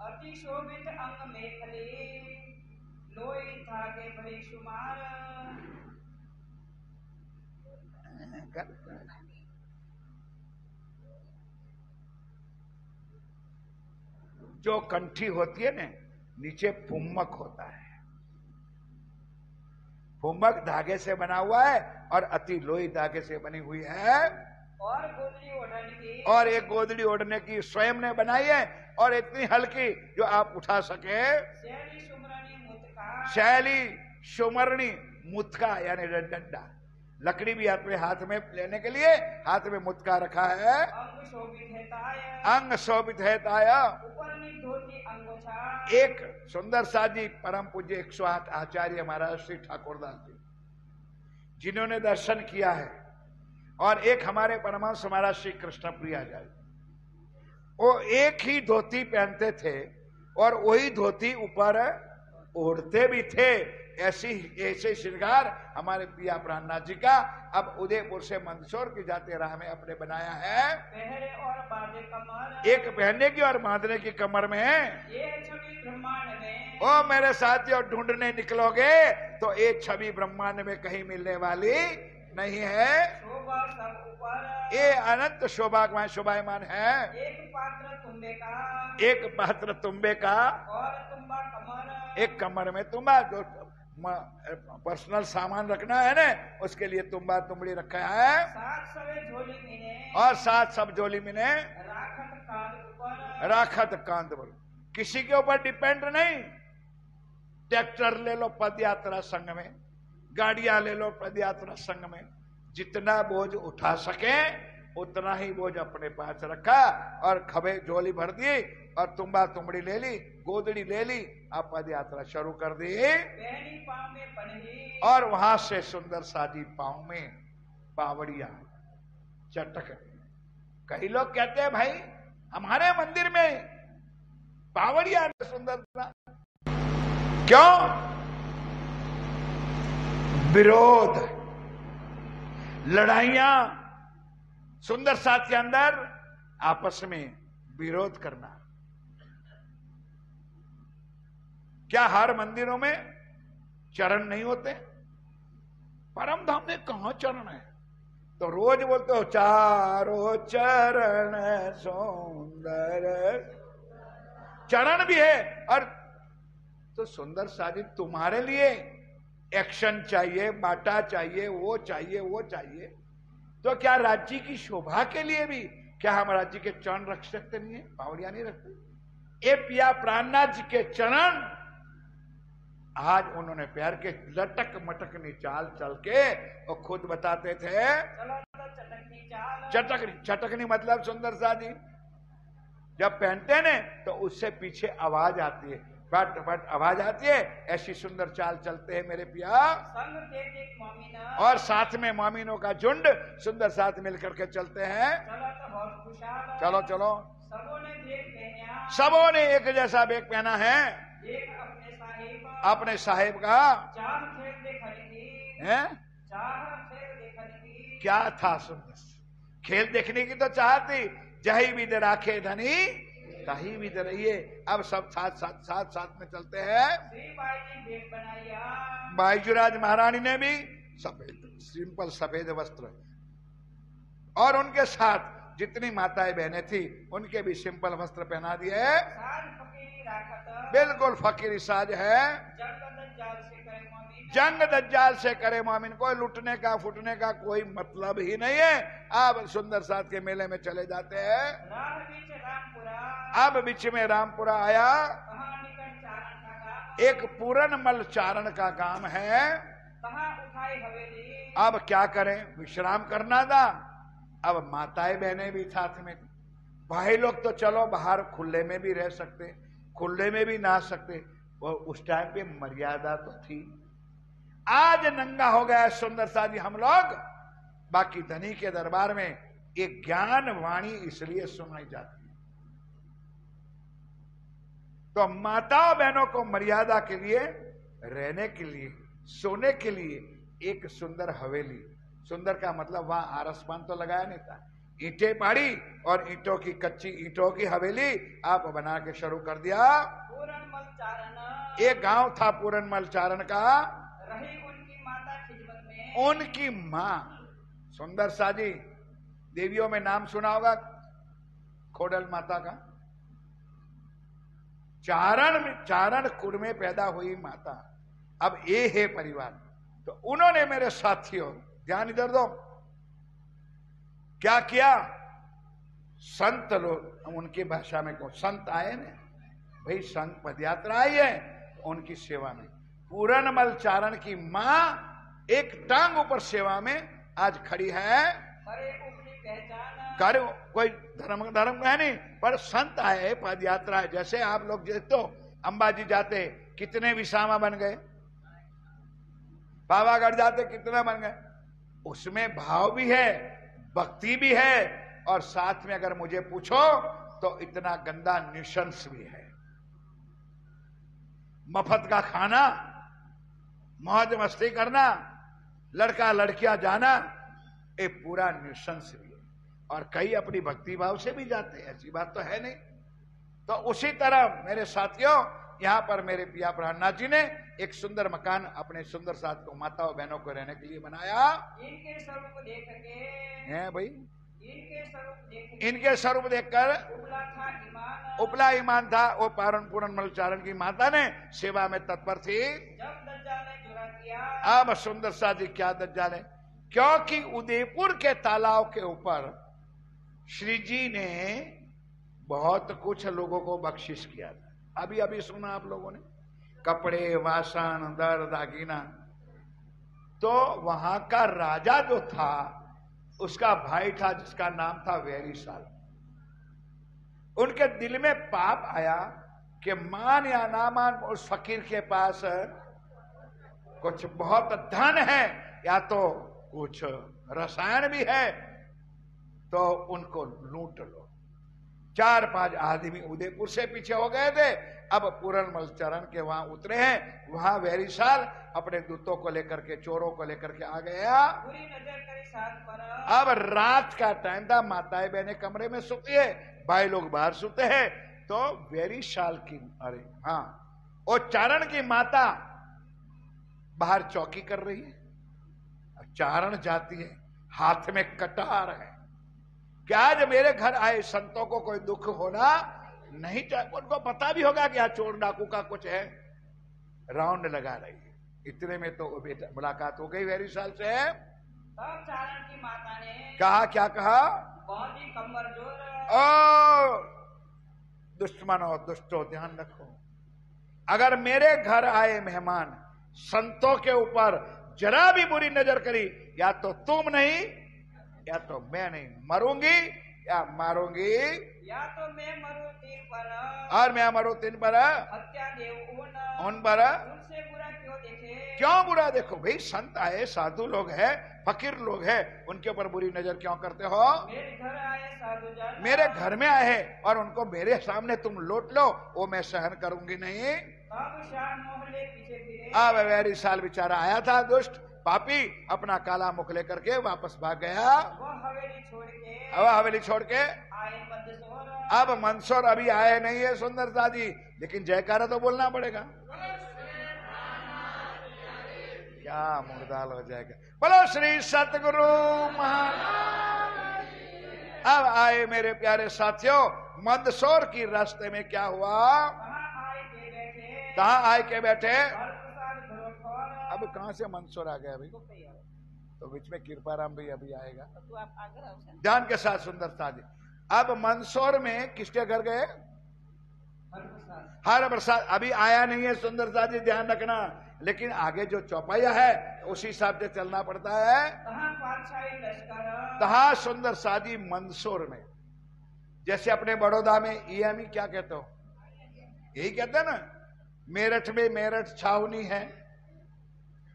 अति शोभित अंग मेखली, लोई धागे भरे सुमार। जो कंठी होती है ना, नीचे पुम्मक होता है। पुम्मक धागे से बना हुआ है और अति लोई धागे से बनी हुई है। और गोदड़ी ओढ़ने की, और एक गोदड़ी ओढ़ने की स्वयं ने बनाई है और इतनी हल्की जो आप उठा सके। शैली सुमरणी मुतका, शैली सुमरणी मुतका यानी डंडा, लकड़ी भी अपने हाथ में लेने के लिए हाथ में मुतका रखा है। अंग शोभित है ताया, अंग शोभित है ताया। उपरनी धोती अंगोछा। एक सुंदर साजी परम पूज्य 108 आचार्य महाराज श्री ठाकुरदास जी जिन्होंने दर्शन किया है, और एक हमारे परमहंस महाराज श्री कृष्ण प्रियाचार्य, वो एक ही धोती पहनते थे और वही धोती ऊपर ओढ़ते भी थे। ऐसे श्रृंगार हमारे पिया प्राणनाथ जी का अब उदयपुर से मंदसौर की जाते राह में अपने बनाया है। पहरे और बांधे कमर, एक पहनने की और बांधने की कमर में है। ये छवि ब्रह्मांड में, ओ मेरे साथियों, ढूंढने निकलोगे तो एक छवि ब्रह्मांड में कहीं मिलने वाली नहीं है। शोभा सब ऊपर, ये अनंत शोभायमान है। एक पात्र तुम्बे का, एक पात्र तुम्बे का, और तुम्बा कमर, एक कमर में तुम्बा, जो पर्सनल सामान रखना है ना उसके लिए तुम्बा तुमड़ी रखा है। सात सवे झोली मिने, और साथ सब जोली में ने राखत कांध ऊपर, राखत कांध पर। किसी के ऊपर डिपेंड नहीं। ट्रैक्टर ले लो पद यात्रा संघ में, गाड़ियां ले लो पद यात्रा संघ में, जितना बोझ उठा सके उतना ही बोझ अपने पास रखा और खबे झोली भर दी और तुम्बा तुमड़ी ले ली, गोदड़ी ले ली, आप पद यात्रा शुरू कर दी। पहली पांव में पनही, और वहां से सुंदर साजी पांव में पावड़िया चटक। कई लोग कहते हैं भाई हमारे मंदिर में पावड़िया सुंदरता क्यों? विरोध। लड़ाइयां, सुंदर साथ के अंदर आपस में विरोध करना। क्या हर मंदिरों में चरण नहीं होते? परम धाम में कहां चरण है? तो रोज बोलते हो चारों चरण सुंदर, चरण भी है। और तो सुंदर साजी तुम्हारे लिए एक्शन चाहिए, बाटा चाहिए, वो चाहिए, वो चाहिए। तो क्या राज्य की शोभा के लिए भी क्या हम राज्य के चरण रख सकते नहीं है? बावड़िया नहीं रखते? ए पिया प्राणनाथ जी के चरण आज उन्होंने प्यार के लटक मटकनी चाल चल के वो खुद बताते थे। चटकनी मतलब सुंदर सा जी जब पहनते ने तो उससे पीछे आवाज आती है, फट फट आवाज आती है, ऐसी सुंदर चाल चलते हैं मेरे पिया। और साथ में मोमिनों का झुंड सुंदर साथ मिलकर के चलते हैं। चलो चलो, सबों ने एक जैसा बेग पहना है, अपने साहिब का है। क्या था सुंदर, खेल देखने की तो चाहती, जही भी राखे धनी तही भी रहिए। अब सब साथ में चलते हैं। बाईजूराज महारानी ने भी सफेद सिंपल सफेद वस्त्र, और उनके साथ जितनी माताएं बहनें थी उनके भी सिंपल वस्त्र पहना दिए। बिल्कुल फकीरी साज है। जंग दज्जाल से करे मोमिन, कोई लुटने का फुटने का कोई मतलब ही नहीं है। अब सुंदर साथ के मेले में चले जाते हैं। अब बीच में रामपुरा आया, एक पूरनमल चारण का काम है। अब क्या करें, विश्राम करना था। अब माताएं बहनें भी साथ में, भाई लोग तो चलो बाहर खुले में भी रह सकते, खुले में भी नहा सकते, वो उस टाइम पे मर्यादा तो थी। आज नंगा हो गया सुंदर सा जी हम लोग। बाकी धनी के दरबार में एक ज्ञान वाणी इसलिए सुनाई जाती है। तो माताओं बहनों को मर्यादा के लिए, रहने के लिए, सोने के लिए एक सुंदर हवेली, सुंदर का मतलब वहां आरसपान तो लगाया नहीं था, ईंटें पाड़ी और ईंटों की कच्ची ईंटों की हवेली आप बना के शुरू कर दिया। एक गांव था पूरनमल चारण का, रही उनकी माता खिदमत में। उनकी मां सुंदर साजी, देवियों में नाम सुना होगा खोडल माता का, चारण कुल में पैदा हुई माता। अब ये है परिवार। तो उन्होंने मेरे साथियों ध्यान इधर दो, क्या किया, संत लोग उनकी भाषा में को संत आए ना भाई, संत पदयात्रा आई है उनकी सेवा में। पूरनमल चारण की मां एक टांग ऊपर सेवा में आज खड़ी है। कर कोई धर्म है नहीं, पर संत आए, पद यात्रा है। जैसे आप लोग तो अंबाजी जाते कितने विसामा बन गए, पावागढ़ जाते कितने बन गए। उसमें भाव भी है, भक्ति भी है, और साथ में अगर मुझे पूछो तो इतना गंदा न्यूसेंस भी है। मफत का खाना, मौज मस्ती करना, लड़का लड़कियां जाना, ये पूरा न्यूसेंस भी है। और कई अपनी भक्ति भाव से भी जाते हैं, ऐसी बात तो है नहीं। तो उसी तरह मेरे साथियों, यहां पर मेरे पिया प्राणनाथ जी ने एक सुंदर मकान अपने सुंदर साथ को, माताओं बहनों को रहने के लिए बनाया। इनके स्वरूप देख के हैं भाई, इनके स्वरूप देखकर उपला ईमान था। वो पूरनमल चारण की माता ने सेवा में तत्पर थी। जब दज्जाल ने जुरा किया, अब सुंदर सा जी क्या दज्जाल है, क्योंकि उदयपुर के तालाब के ऊपर श्री जी ने बहुत कुछ लोगों को बख्शिश किया था। अभी अभी सुना आप लोगों ने, कपड़े, वासन, दर, दागिना। तो वहां का राजा जो था, उसका भाई था जिसका नाम था वेरीसाल। उनके दिल में पाप आया कि मान या ना मान, उस फकीर के पास कुछ बहुत धन है या तो कुछ रसायन भी है, तो उनको लूट लो। 4-5 आदमी उदयपुर से पीछे हो गए थे, अब पूरनमल चरण के वहां उतरे हैं। वहां वेरीसाल अपने दूतों को लेकर के, चोरों को लेकर के आ गया। बुरी नजर करे साथ अब रात का टाइम था, माताएं बहनें कमरे में सोती है, भाई लोग बाहर सोते हैं। तो वेरी साल की, अरे हाँ, वो चारण की माता बाहर चौकी कर रही है, चारण जाती है, हाथ में कटार है कि आज मेरे घर आए संतों को कोई दुख होना नहीं चाहिए। उनको पता भी होगा कि आज चोर डाकू का कुछ है, राउंड लगा रही है। इतने में तो बेटा मुलाकात हो गई वेरी साल से। तब चारण की माता ने कहा, क्या कहा? बहुत ही कमजोर ओ दुश्मनों, दुष्टों, ध्यान रखो, अगर मेरे घर आए मेहमान संतों के ऊपर जरा भी बुरी नजर करी, या तो तुम नहीं या तो मैं नहीं, मरूंगी या मारूंगी, या तो मैं मरूं 3 पर और मैं मरूं 3 पर, हत्या देव उन पर। उनसे बुरा क्यों देखे? क्यों बुरा देखो भाई, संत आए, साधु लोग हैं, फकीर लोग हैं, उनके ऊपर बुरी नजर क्यों करते हो? मेरे घर आए साधुजन, मेरे घर में आए हैं और उनको मेरे सामने तुम लूट लो, वो मैं सहन करूंगी नहीं। अब शाह मोहल्ले पीछे फिरे। अब वेरी साल बेचारा आया था, दुष्ट पापी, अपना काला मुख लेकर के वापस भाग गया। वो हवेली छोड़ के, अब हवेली छोड़ के आए मंदसौर। अब मंदसौर अभी आए नहीं है सुंदरता जी, लेकिन जयकारा तो बोलना पड़ेगा। क्या मुर्दाल हो जाएगा। बोलो श्री सतगुरु महाराज। अब आए मेरे प्यारे साथियों, मंदसौर की रास्ते में क्या हुआ? कहाँ आए के बैठे? अब कहाँ से मंदसौर आ गया भाई? तो बीच में कृपाराम भी अभी आएगा, ध्यान के साथ सुंदरता जी। अब मंदसौर में किसके घर गए? हर प्रसाद अभी आया नहीं है सुंदरता जी, ध्यान रखना, लेकिन आगे जो चौपाया है उसी हिसाब से चलना पड़ता है। तहा सुंदर साजी मंदसौर में, जैसे अपने बड़ौदा में ईएमई क्या कहते हो, यही कहते हैं ना। मेरठ में मेरठ छावनी है,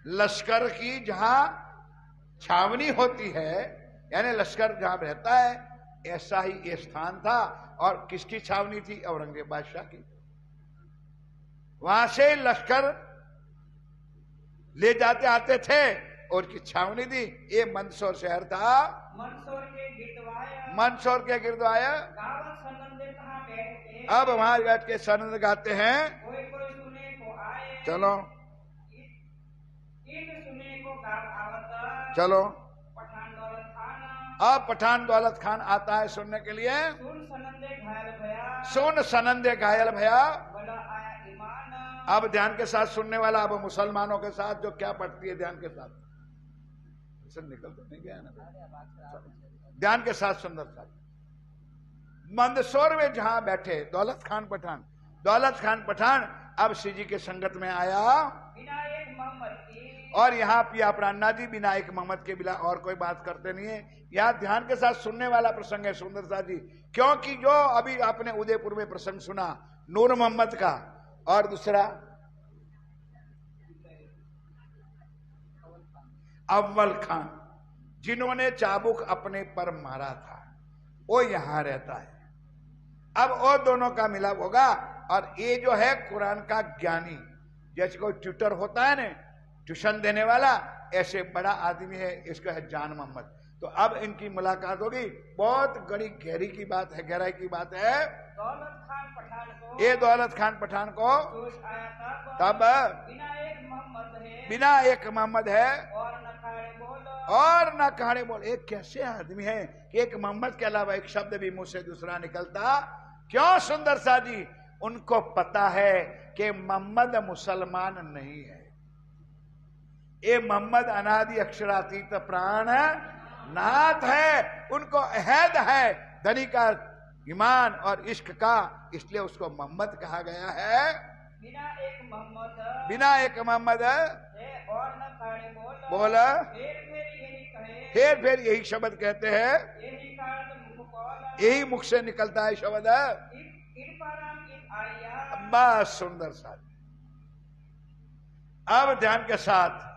लश्कर की जहां छावनी होती है, यानी लश्कर जहां रहता है, ऐसा ही ये स्थान था। और किसकी छावनी थी? औरंगजेब बादशाह की। वहां से लश्कर ले जाते आते थे और की छावनी थी। ये मंदसौर शहर था। मंदसौर के गिरदवाया अब वहां बैठ के सनंद गाते हैं। कोई सुने को आए, चलो सुने को आवत, चलो पठान दौलत खान। अब पठान दौलत खान आता है सुनने के लिए। सुन सनंदे घायल भया, सुन सनंदे घायल भया। बड़ा आया ईमान। अब ध्यान के साथ सुनने वाला, अब मुसलमानों के साथ जो क्या पढ़ती है, ध्यान के साथ निकल तो नहीं गया ना, ध्यान के साथ सुंदर साथ। मंदसौर में जहां बैठे दौलत खान पठान, दौलत खान पठान अब श्री जी के संगत में आया। विनायक मोहम्मद की, और यहाँ पिया प्राणनाथ जी विनायक मोहम्मद के बिना और कोई बात करते नहीं है। यहाँ ध्यान के साथ सुनने वाला प्रसंग है सुंदरता जी, क्योंकि जो अभी आपने उदयपुर में प्रसंग सुना नूर मोहम्मद का, और दूसरा अव्वल खान, जिन्होंने चाबुक अपने पर मारा था, वो यहां रहता है। अब वो दोनों का मिलाप होगा। और ये जो है कुरान का ज्ञानी, जैसे कोई ट्यूटर होता है ना, ट्यूशन देने वाला, ऐसे बड़ा आदमी है, इसका है जान मोहम्मद। तो अब इनकी मुलाकात होगी। बहुत बड़ी गहरी की बात है, गहराई की बात है। दौलत खान पठान को, ये दौलत खान पठान को जोश आया तब विनायक मोहम्मद है, बिना एक मोहम्मद है और न खाड़े बोल, और न कहानी बोल। एक कैसे आदमी है कि एक मोहम्मद के अलावा एक शब्द भी मुंह से दूसरा निकलता क्यों? सुंदर सा जी, उनको पता है कि मोहम्मद मुसलमान नहीं है। ये मोहम्मद अनादि अक्षरातीत प्राण नाथ है। उनको अहद है धनी का ईमान और इश्क का, इसलिए उसको मोहम्मद कहा गया है। बिना एक मोहम्मद है और न खाड़े बोला, फिर फिर यही शब्द कहते हैं, यही कारण मुख बोला, यही मुख से निकलता है शब्द। बस सुंदर सा। अब ध्यान के साथ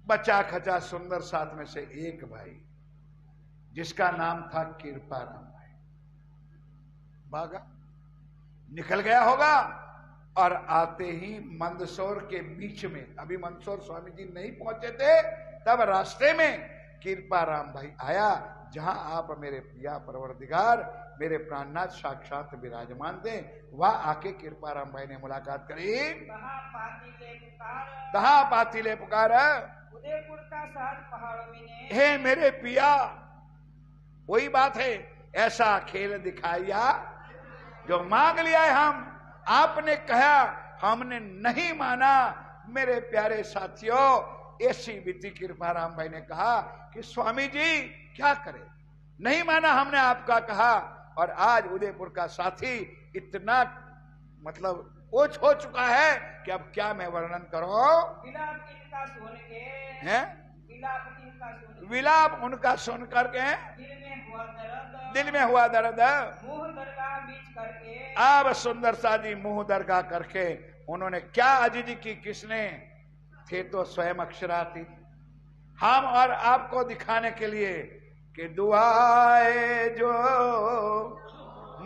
बचा खचा सुंदर साथ में से एक भाई, जिसका नाम था कृपाराम भाई, भागा निकल गया होगा। और आते ही मंदसौर के बीच में, अभी मंदसौर स्वामी जी नहीं पहुंचे थे, तब रास्ते में कृपा राम भाई आया, जहां आप मेरे पिया परवरदिगार मेरे प्राणनाथ साक्षात विराजमान थे, वह आके कृपा राम भाई ने मुलाकात करी। तहा पातिले पुकार उदयपुर का साथ पहाड़ों में हे मेरे पिया। वही बात है, ऐसा खेल दिखाया जो मांग लिया है हम। आपने कहा, हमने नहीं माना। मेरे प्यारे साथियों, ऐसी बीती कृपा राम भाई ने कहा कि स्वामी जी क्या करें, नहीं माना हमने आपका कहा। और आज उदयपुर का साथी इतना मतलब ओछ हो चुका है कि अब क्या मैं वर्णन करूं। विलाप उनका सुन करके दिल में हुआ दर्द, मुंह दरगाह बीच करके अब सुंदर सा जी मुंह दरगाह करके उन्होंने क्या अजीजी की, किसने थे तो स्वयं अक्षराती। हम और आपको दिखाने के लिए कि दुआए जो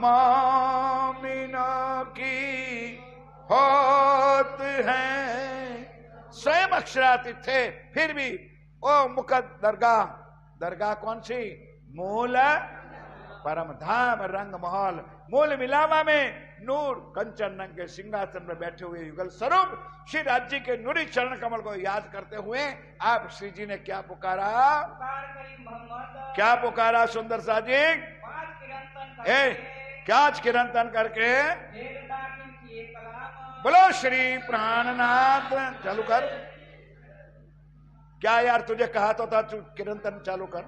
मोमिनों की होत हैं, स्वयं अक्षराती थे। फिर भी ओ मुकद दरगाह, दरगाह कौन सी, मूल परम धाम रंग महल, मूल मिलावा में नूर कंचन रंग के सिंहासन में बैठे हुए युगल स्वरूप श्री राज्य के नूरी चरण कमल को याद करते हुए आप श्री जी ने क्या पुकारा, क्या पुकारा सुंदर सा जी, क्या किरंतन करके बोलो श्री प्राणनाथ। चालू कर, क्या यार तुझे कहा तो था किरंतन चालू कर।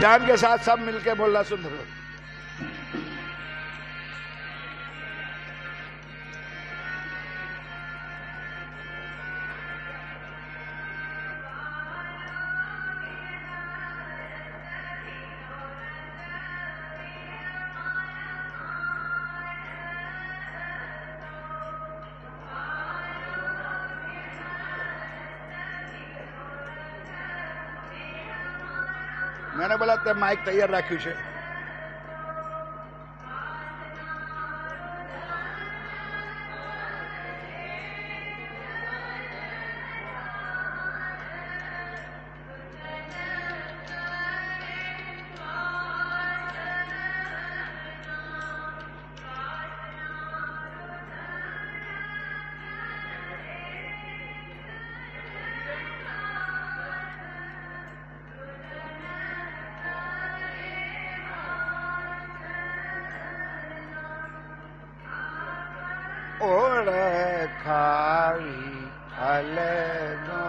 ध्यान के साथ सब मिलके बोलना सुंदर। मैंने बोला तो माइक तैयार राख्યું છે। ओळखावी अलगोता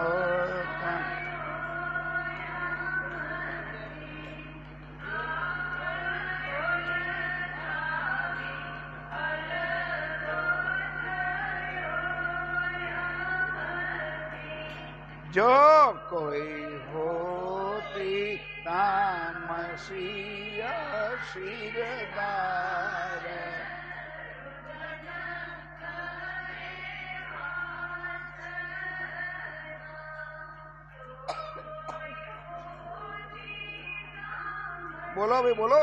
जो कोई होती तामसिया सिरदार। बोलो भी बोलो।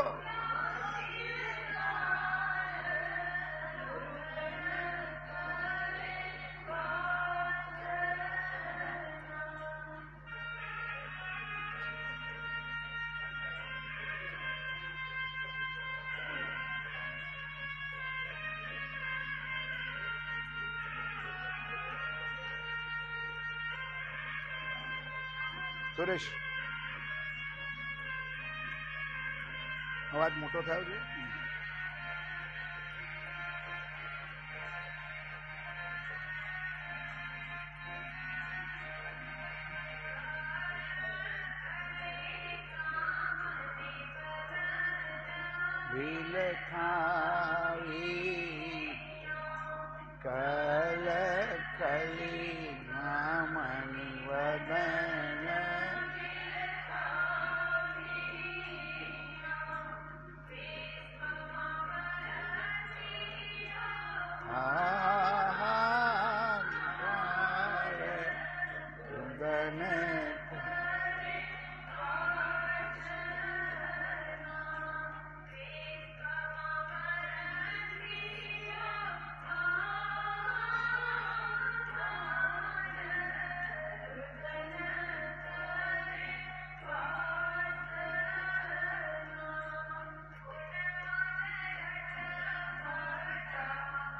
सुरेश अवाज मोटो थयो छे। विलखावी कल कली नामणि वदन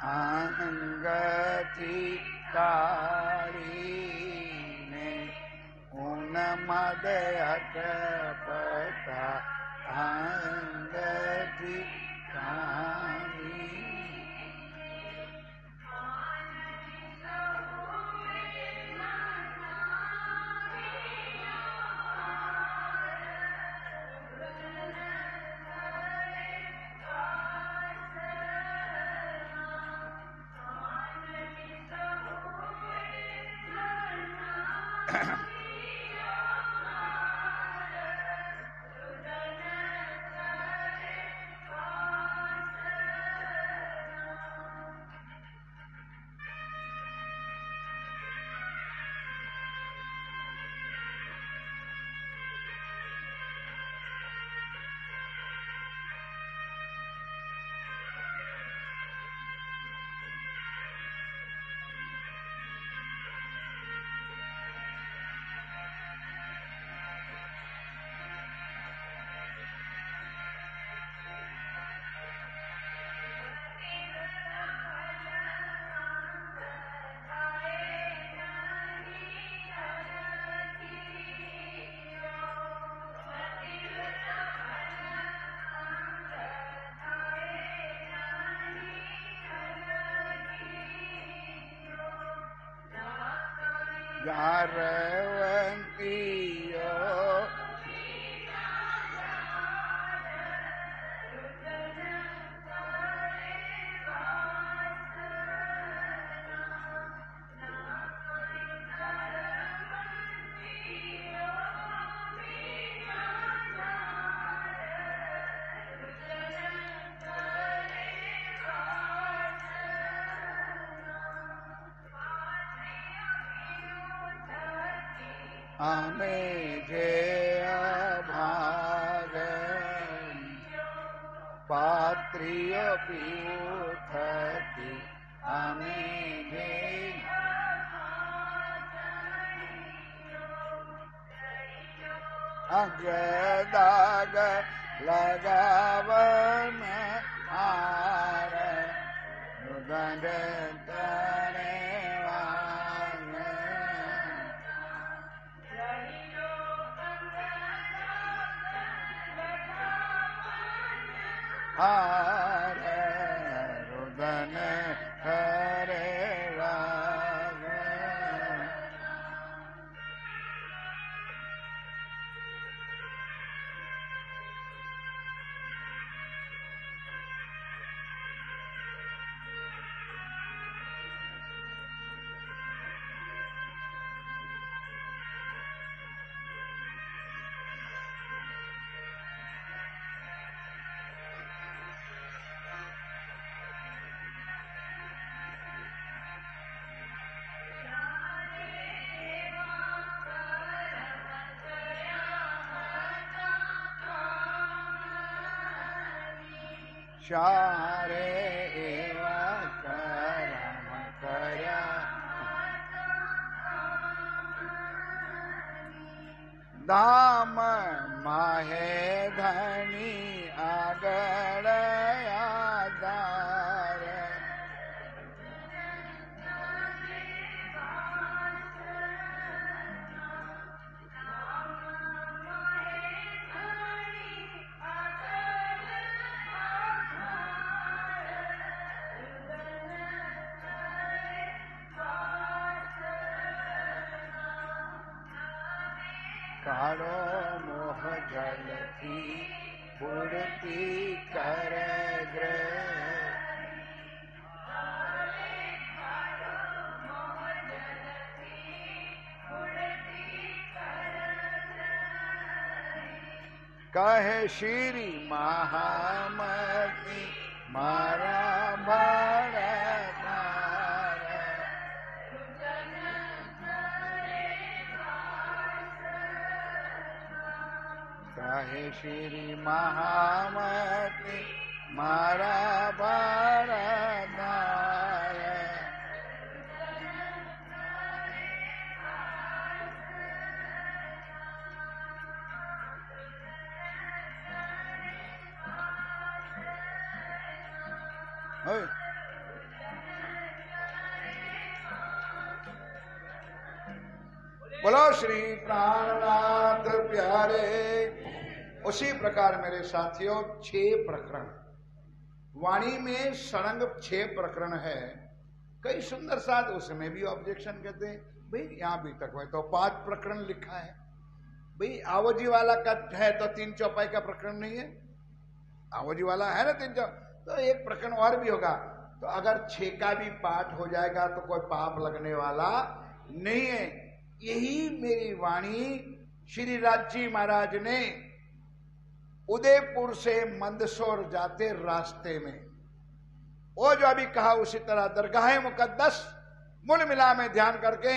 अंगथी काढ़ीने उन्मद अटपटा अंगथी काढ़ी गारवंतियो आमे जे अभागन पात्रिय पीयूथति आमे जे अगदाग लगावन आर गंड तरे हारे रुदन हरे राग चारे एवा करम करया दाम माहे धनी आगड़या दार कारो मोह जल की पूर्ति कर कहे श्री महामती मारा बड़ा कहे श्री महामती मारा बरदार बोलो श्री प्राणनाथ प्यारे। उसी प्रकार मेरे साथियों 6 प्रकरण वाणी में सड़ंग 6 प्रकरण है। कई सुंदर साथ उसमें भी ऑब्जेक्शन कहते हैं भाई यहां भी तक तो 5 प्रकरण लिखा है भाई। आवजी वाला का है तो 3 चौपाई का प्रकरण नहीं है। आवजी वाला है ना 3 तो 1 प्रकरण और भी होगा। तो अगर 6 का भी पाठ हो जाएगा तो कोई पाप लगने वाला नहीं है। यही मेरी वाणी श्री राजी महाराज ने उदयपुर से मंदसौर जाते रास्ते में वो जो अभी कहा उसी तरह दरगाह मुकद्दस मूल मिला में ध्यान करके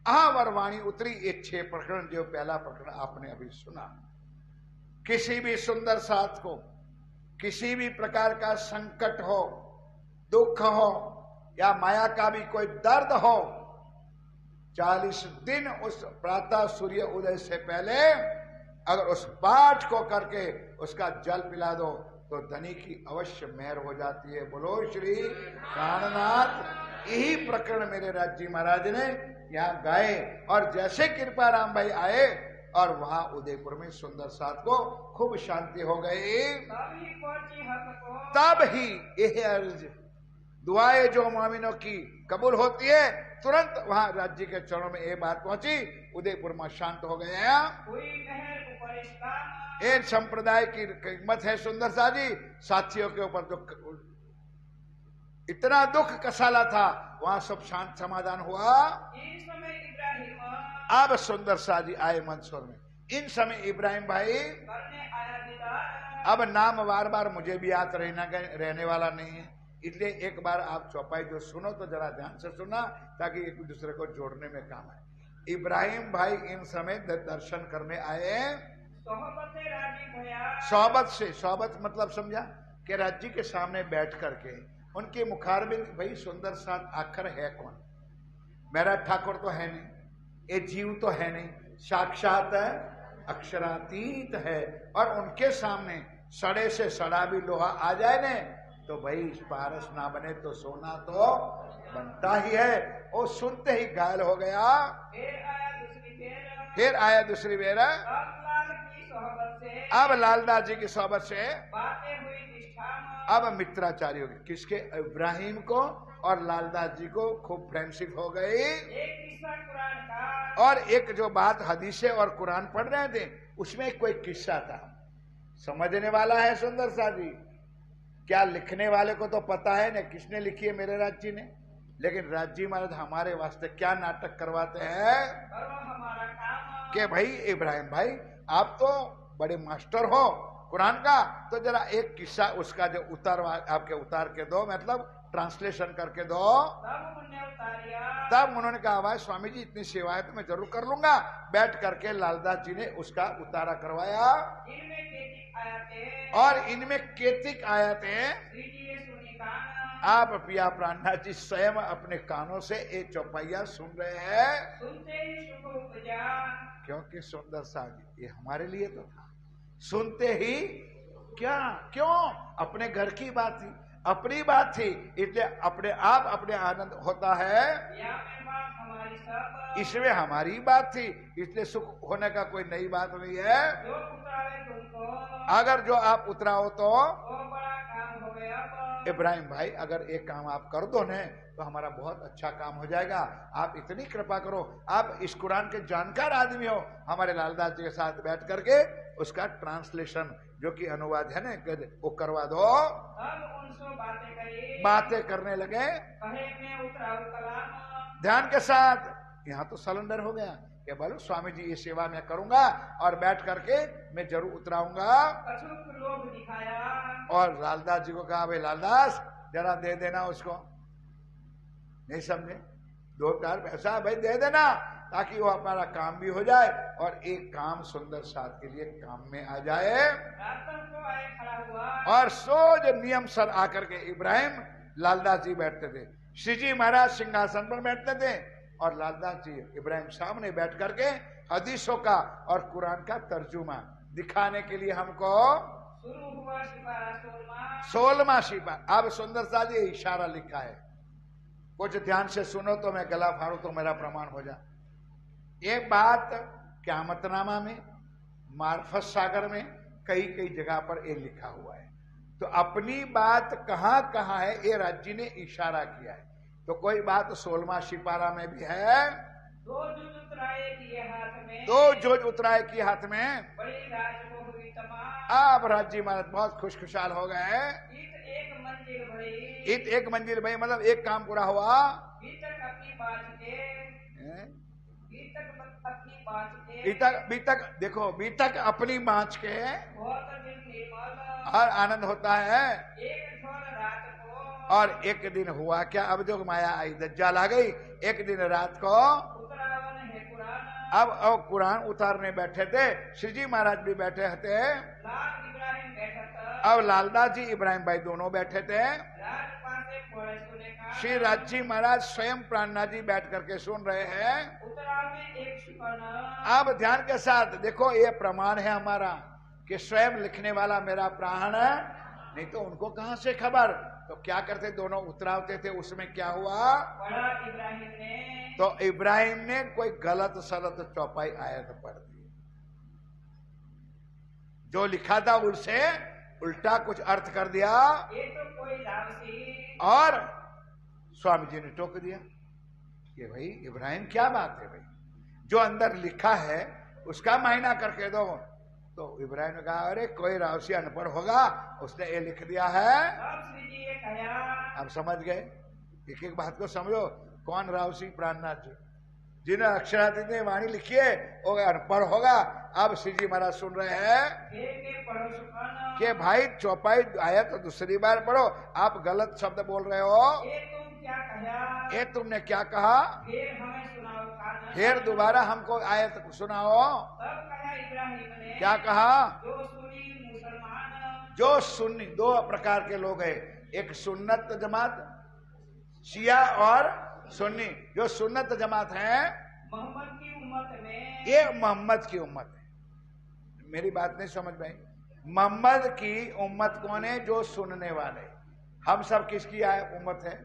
आवर वाणी उतरी। ये 6 प्रकरण जो पहला प्रकरण आपने अभी सुना। किसी भी सुंदर साथ को किसी भी प्रकार का संकट हो, दुख हो या माया का भी कोई दर्द हो, 40 दिन उस प्रातः सूर्य उदय से पहले अगर उस पाठ को करके उसका जल पिला दो तो धनी की अवश्य मेहर हो जाती है। बोलो श्री प्राणनाथ। यही प्रकरण मेरे राज्य महाराज ने यहाँ गाए और जैसे कृपा राम भाई आए और वहां उदयपुर में सुंदर साथ को खूब शांति हो गई। तब ही यह अर्ज दुआएं जो मोमिनों की कबूल होती है तुरंत वहां राज्य के चरणों में ये बात पहुंची। उदयपुर में शांत हो गया। एक संप्रदाय की कीमत है सुंदर सा जी। साथियों के ऊपर दुख इतना दुख कसाला था वहां सब शांत समाधान हुआ। अब सुंदर सा जी आए मंदसौर में। इन समय इब्राहिम भाई अब नाम बार बार मुझे भी याद रहने वाला नहीं है, इसलिए एक बार आप चौपाई जो सुनो तो जरा ध्यान से सुना ताकि एक दूसरे को जोड़ने में काम आए। इब्राहिम भाई इन समय दर्शन करने आए। सोहबत से सोहबत मतलब समझा कि राज्य के सामने बैठ करके उनके मुखारबिंद भाई सुंदर साथ आखिर है कौन? मेरा ठाकुर तो है नहीं, ये जीव तो है नहीं, साक्षात अक्षरातीत है। और उनके सामने सड़े से सड़ा भी लोहा आ जाए ने तो भाई पारस ना बने तो सोना तो बनता ही है। और सुनते ही घायल हो गया। फिर आया दूसरी बेर। अब लालदास जी की सोहबत से अब मित्राचारी हो गई। किसके? इब्राहिम को और लालदास जी को खूब फ्रेंडशिप हो गई। और एक जो बात हदीसे और कुरान पढ़ रहे थे उसमें कोई किस्सा था, समझने वाला है सुंदर सा जी। क्या लिखने वाले को तो पता है ना किसने लिखी है, मेरे राज जी ने। लेकिन राज जी महाराज हमारे वास्ते क्या नाटक करवाते हैं कि भाई इब्राहिम भाई आप तो बड़े मास्टर हो कुरान का, तो जरा एक किस्सा उसका जो आपके उतार के दो, मतलब ट्रांसलेशन करके दो। तब उन्होंने कहा भाई स्वामी जी इतनी सेवाएं तो मैं जरूर कर लूंगा। बैठ करके लालदास जी ने उसका उतारा करवाया। और इनमें केतिक आयतें आप पिया प्राणनाथ जी स्वयं अपने कानों से एक चौपाइया सुन रहे हैं। क्योंकि सुंदर साहब ये हमारे लिए तो था। सुनते ही क्या क्यों अपने घर की बात थी, अपनी बात थी, इसलिए अपने आप अपने आनंद होता है। इसमें हमारी बात थी इसलिए सुख होने का कोई नई बात नहीं है। अगर जो आप उतराओ तो इब्राहिम भाई अगर एक काम आप कर दो न तो हमारा बहुत अच्छा काम हो जाएगा। आप इतनी कृपा करो, आप इस कुरान के जानकार आदमी हो, हमारे लालदास जी के साथ बैठ करके उसका ट्रांसलेशन जो कि अनुवाद है ना वो करवा दो। बातें करने लगे ध्यान के साथ। यहाँ तो सिलेंडर हो गया कि बोलो स्वामी जी ये सेवा मैं करूंगा और बैठ करके मैं जरूर उतराऊंगा। और लालदास जी को कहा भाई लालदास जरा दे देना उसको, नहीं समझे, 2-4 पैसा भाई दे देना ताकि वो हमारा काम भी हो जाए और एक काम सुंदर साथ के लिए काम में आ जाए। और सोच नियम सर आकर के इब्राहिम लालदास जी बैठते थे। श्री जी महाराज सिंहासन पर बैठते थे और लालदास जी इब्राहिम सामने बैठ करके हदीसों का और कुरान का तर्जुमा दिखाने के लिए हमको 16वां सिपारा। अब सुंदर सा जी इशारा लिखा है, कुछ ध्यान से सुनो तो मैं गला फाड़ू तो मेरा प्रमाण हो जाए। ये बात क़यामतनामा में, मार्फत सागर में, कई कई जगह पर ये लिखा हुआ है। तो अपनी बात कहां कहां है ये राज्य ने इशारा किया है। तो कोई बात 16वां सिपारा में भी है, दो जुज उतराए किए हाथ में, दो जोज उतराए की हाथ में, बड़ी राज को हुई तमाम। अब राज्य महाराज बहुत खुशखुशाल हो गए। इत एक मंजिल भई, इत एक मंजिल भाई मतलब एक काम पूरा हुआ। बीतक अपनी बात के, बीतक अपनी बात के, बीतक देखो, बीतक अपनी बाँच के बहुत दिल निर्मल, हर आनंद होता है। एक छोर रात को, और एक दिन हुआ क्या, अब जो माया आई, दज्जाल आ गई। एक दिन रात को उतरावन है कुरान, अब कुरान उतारने बैठे थे, श्री जी महाराज भी बैठे थे, लाल इब्राहिम बैठा था, अब लालदास जी इब्राहिम भाई दोनों बैठे थे। राज पासे पड़े सुने का, श्री राज जी महाराज स्वयं प्राणनाथ जी बैठ करके सुन रहे हैं। उतरा में एक सुकन, अब ध्यान के साथ देखो, ये प्रमाण है हमारा कि स्वयं लिखने वाला मेरा प्राण है, नहीं तो उनको कहां से खबर। तो क्या करते, दोनों उतरावते थे। उसमें क्या हुआ, बड़ा इब्राहिम ने, तो इब्राहिम ने कोई गलत सलत चौपाई आयत पढ़ दी, जो लिखा था उससे उल्टा कुछ अर्थ कर दिया। ये तो कोई लालसी, और स्वामी जी ने टोक दिया कि भाई इब्राहिम क्या बात है भाई, जो अंदर लिखा है उसका मायना करके दो। तो इब्राहिम ने कहा अरे कोई रावसी अनपढ़ होगा, उसने ये लिख दिया है। अब श्री जी ये कहा, अब समझ गए, एक एक बात को समझो। कौन रावसी, प्राणनाथ जी, जिन्हें अक्षरातीत ने वाणी लिखी है वो अनपढ़ होगा। अब श्री जी महाराज सुन रहे हैं के पढ़ो सुकन, कि भाई चौपाई आया तो दूसरी बार पढ़ो, आप गलत शब्द बोल रहे हो। ये तुम क्या कहा, ये तुमने क्या कहा, फिर हमें सुनाओ कान, फिर दोबारा हमको आयत सुनाओ। तब कहा इब्राहिम ने, क्या कहा, जो सुनी मुसलमान, जो सुन्नी, दो प्रकार के लोग हैं, एक सुन्नत जमात शिया और सुन्नी। जो सुन्नत जमात है मोहम्मद की उम्मत में, ये मोहम्मद की उम्मत है। मेरी बात नहीं समझ में आई, मोहम्मद की उम्मत कौन है, जो सुनने वाले। हम सब किसकी उम्मत है,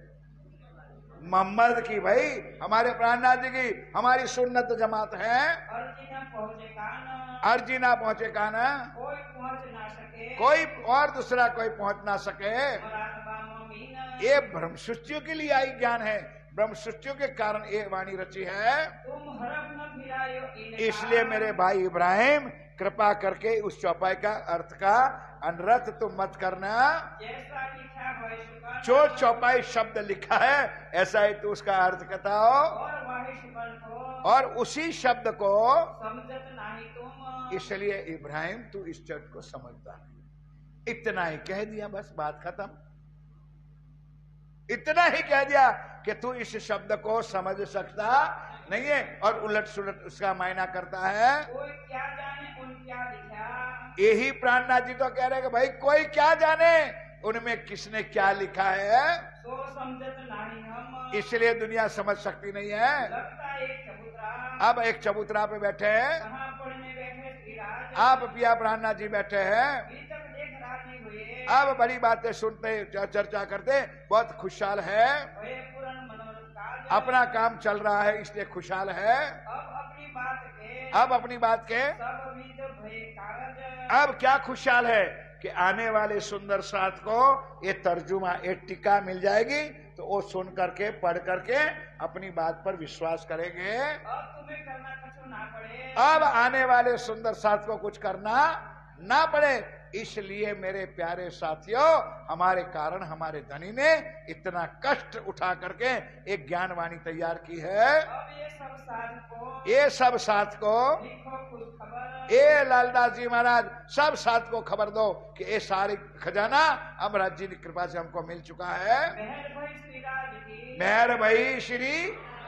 मोहम्मद की। भाई हमारे प्राणनाथ जी की, हमारी सुन्नत जमात है। अर्जी न पहुंचे कान, अर्जी ना पहुंचे काना, कोई पहुंच ना सके, कोई और दूसरा कोई पहुंच ना सके। मरातबा मोमीन, ये ब्रह्म सृष्टियों के लिए आई ज्ञान है, ब्रह्म सृष्टियों के कारण ये वाणी रची है। तुम हरफ न फिरायो इनका, इसलिए मेरे भाई इब्राहिम कृपा करके उस चौपाई का अर्थ का अनर्थ तुम मत करना। जैसा लिखा है सुकन, जो चौपाई शब्द लिखा है ऐसा ही तो उसका अर्थ बताओ, और वाही सुकन को, और उसी शब्द को। समझत नहीं तुम, इसलिए इब्राहिम तू इस शब्द को समझता नहीं। इतना ही कह दिया, बस बात खत्म। इतना ही कह दिया कि तू इस शब्द को समझ सकता नहीं है, और उलट सुलट उसका मायना करता है। कोई क्या जाने उन क्या लिखा, यही प्राणनाथ जी तो कह रहे हैं कि भाई कोई क्या जाने उनमें किसने क्या लिखा है, सो समझत नहीं हम, इसलिए दुनिया समझ सकती नहीं है। लगता एक चबूतरा, अब एक चबूतरा पे बैठे हैं, कहाँ पढ़ने बैठे श्रीराज, आप पिया प्राणनाथ जी बैठे हैं। अभी तक देख राजी हुए, अब बड़ी बातें सुनते चर्चा करते, बहुत खुशहाल है, भय पूर्ण मनोरथ काज, अपना काम चल रहा है इसलिए खुशहाल है। अब अपनी बात के, अब अपनी बात के, सब विद भय कागज, अब क्या खुशहाल है कि आने वाले सुंदर साथ को ये तर्जुमा, ये टीका मिल जाएगी, तो वो सुन करके पढ़ करके अपनी बात पर विश्वास करेंगे। अब तुम्हें करना कुछ ना पड़े, अब आने वाले सुंदर साथ को कुछ करना ना पड़े। इसलिए मेरे प्यारे साथियों, हमारे कारण हमारे धनी ने इतना कष्ट उठा करके एक ज्ञानवाणी तैयार की है। अब ये सब साथ को, ये सब साथ को, लिखो खुश खबर, ये लालदास जी महाराज सब साथ को खबर दो कि ये सारी खजाना अमराज जी की कृपा से हमको मिल चुका है। मेहर भई श्रीराज की, मेहर भई श्री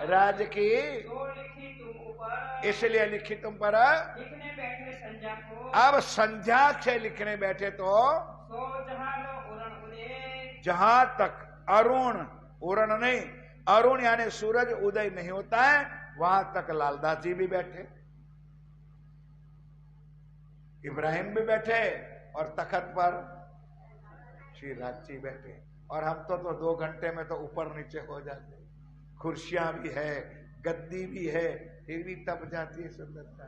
राज की, तो लिखी तुम ऊपर, इसलिए लिखी तुम पर। लिखने बैठे संध्या को, अब संध्या से लिखने बैठे तो सो जहां लो उरण उदय, जहां तक अरुण, उरण नहीं, अरुण यानी सूरज उदय नहीं होता है, वहां तक लालदास जी भी बैठे, इब्राहिम भी बैठे, और तखत पर श्री राज जी बैठे। और हम तो 2 घंटे में तो ऊपर नीचे हो जाते। कुर्सियां भी है, गद्दी भी है, फिर भी तप जाती है सुंदरता।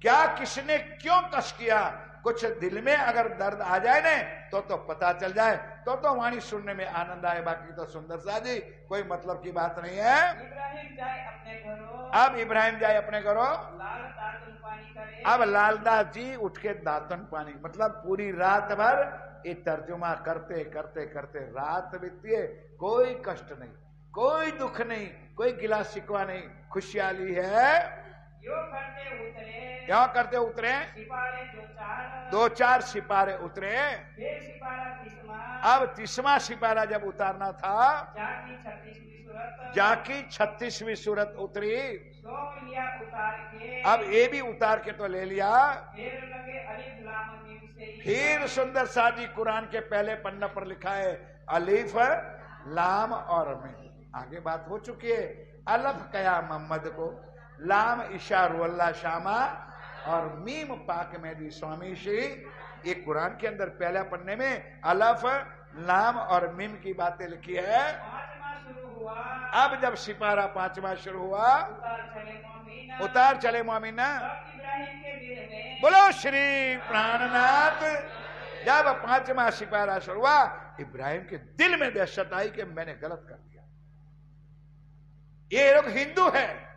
क्या किसने क्यों कष्ट किया, कुछ दिल में अगर दर्द आ जाए ना तो पता चल जाए, तो वाणी सुनने में आनंद आए। बाकी तो सुंदरता जी कोई मतलब की बात नहीं है। इब्राहिम जाए अपने घरों, अब इब्राहिम जाए अपने घरों, लाल दातन पानी करे। अब लालदास जी उठ के दातन पानी, मतलब पूरी रात भर ये तर्जुमा करते करते करते रात बीती है। कोई कष्ट नहीं, कोई दुख नहीं, कोई गिला शिकवा नहीं, खुशहाली है। यो करते उतरे, क्यों करते उतरे, सिपारे दो चार सिपारे उतरे। फिर सिपारा तीसवा, अब 30वां सिपारा जब उतारना था, जाकी 36वीं सूरत, जाकी 36वीं सूरत उतरी। सो लिया उतार के, अब ये भी उतार के तो ले लिया। फिर लगे अलिफ लाम मीम से, फिर सुंदर साजी कुरान के पहले पन्ना पर लिखा है अलिफ लाम और मीम। आगे बात हो चुकी है। अलफ कया मोहम्मद को, लाम इशारुल्ला शामा और मीम पाक में दी स्वामी श्री। ये कुरान के अंदर पहले पन्ने में अलफ लाम और मीम की बातें लिखी है। पांचवा शुरू हुआ, अब जब सिपारा 5वां शुरू हुआ, उतार चले मोमिना, उतार चले मोमिना। तब इब्राहिम के दिल में, बोलो श्री प्राणनाथ। जब 5वां सिपारा शुरू हुआ, इब्राहिम के दिल में दहशत आई कि मैंने गलत कर दिया। ये लोग हिंदू है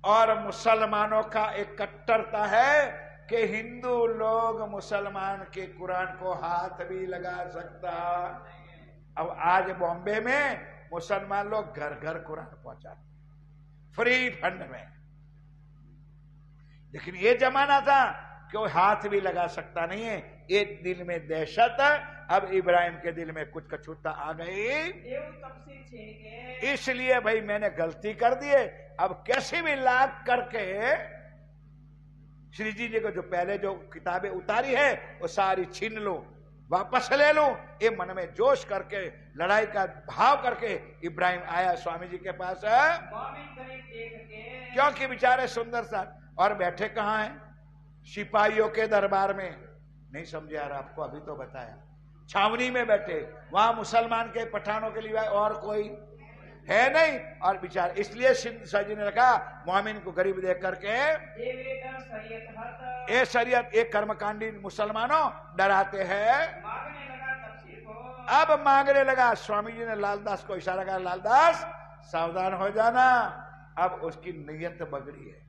और मुसलमानों का एक कट्टरता है कि हिंदू लोग मुसलमान के कुरान को हाथ भी लगा सकता। अब आज बॉम्बे में मुसलमान लोग घर घर कुरान पहुंचाते फ्री फंड में। लेकिन ये जमाना था कि वो हाथ भी लगा सकता नहीं है। ये दिल में दहशत, अब इब्राहिम के दिल में कुछ कछुता आ गई, इसलिए भाई मैंने गलती कर दी है। अब कैसे भी लाख करके श्री जी को जो पहले जो किताबें उतारी है वो सारी छीन लो, वापस ले लो। ये मन में जोश करके, लड़ाई का भाव करके इब्राहिम आया स्वामी जी के पास। क्योंकि बेचारे सुंदर सा और बैठे कहाँ हैं, सिपाहियों के दरबार में। नहीं समझे यार, आपको अभी तो बताया, छावनी में बैठे, वहां मुसलमान के पठानों के लिए और कोई है नहीं। और बेचारे इसलिए सजी ने रखा मोमिन को गरीब देख करके, ये शरीयत एक कर्मकांडी मुसलमानों डराते हैं। अब मांगने लगा, स्वामी जी ने लालदास को इशारा करा, लालदास सावधान हो जाना। अब उसकी नीयत बगड़ी है,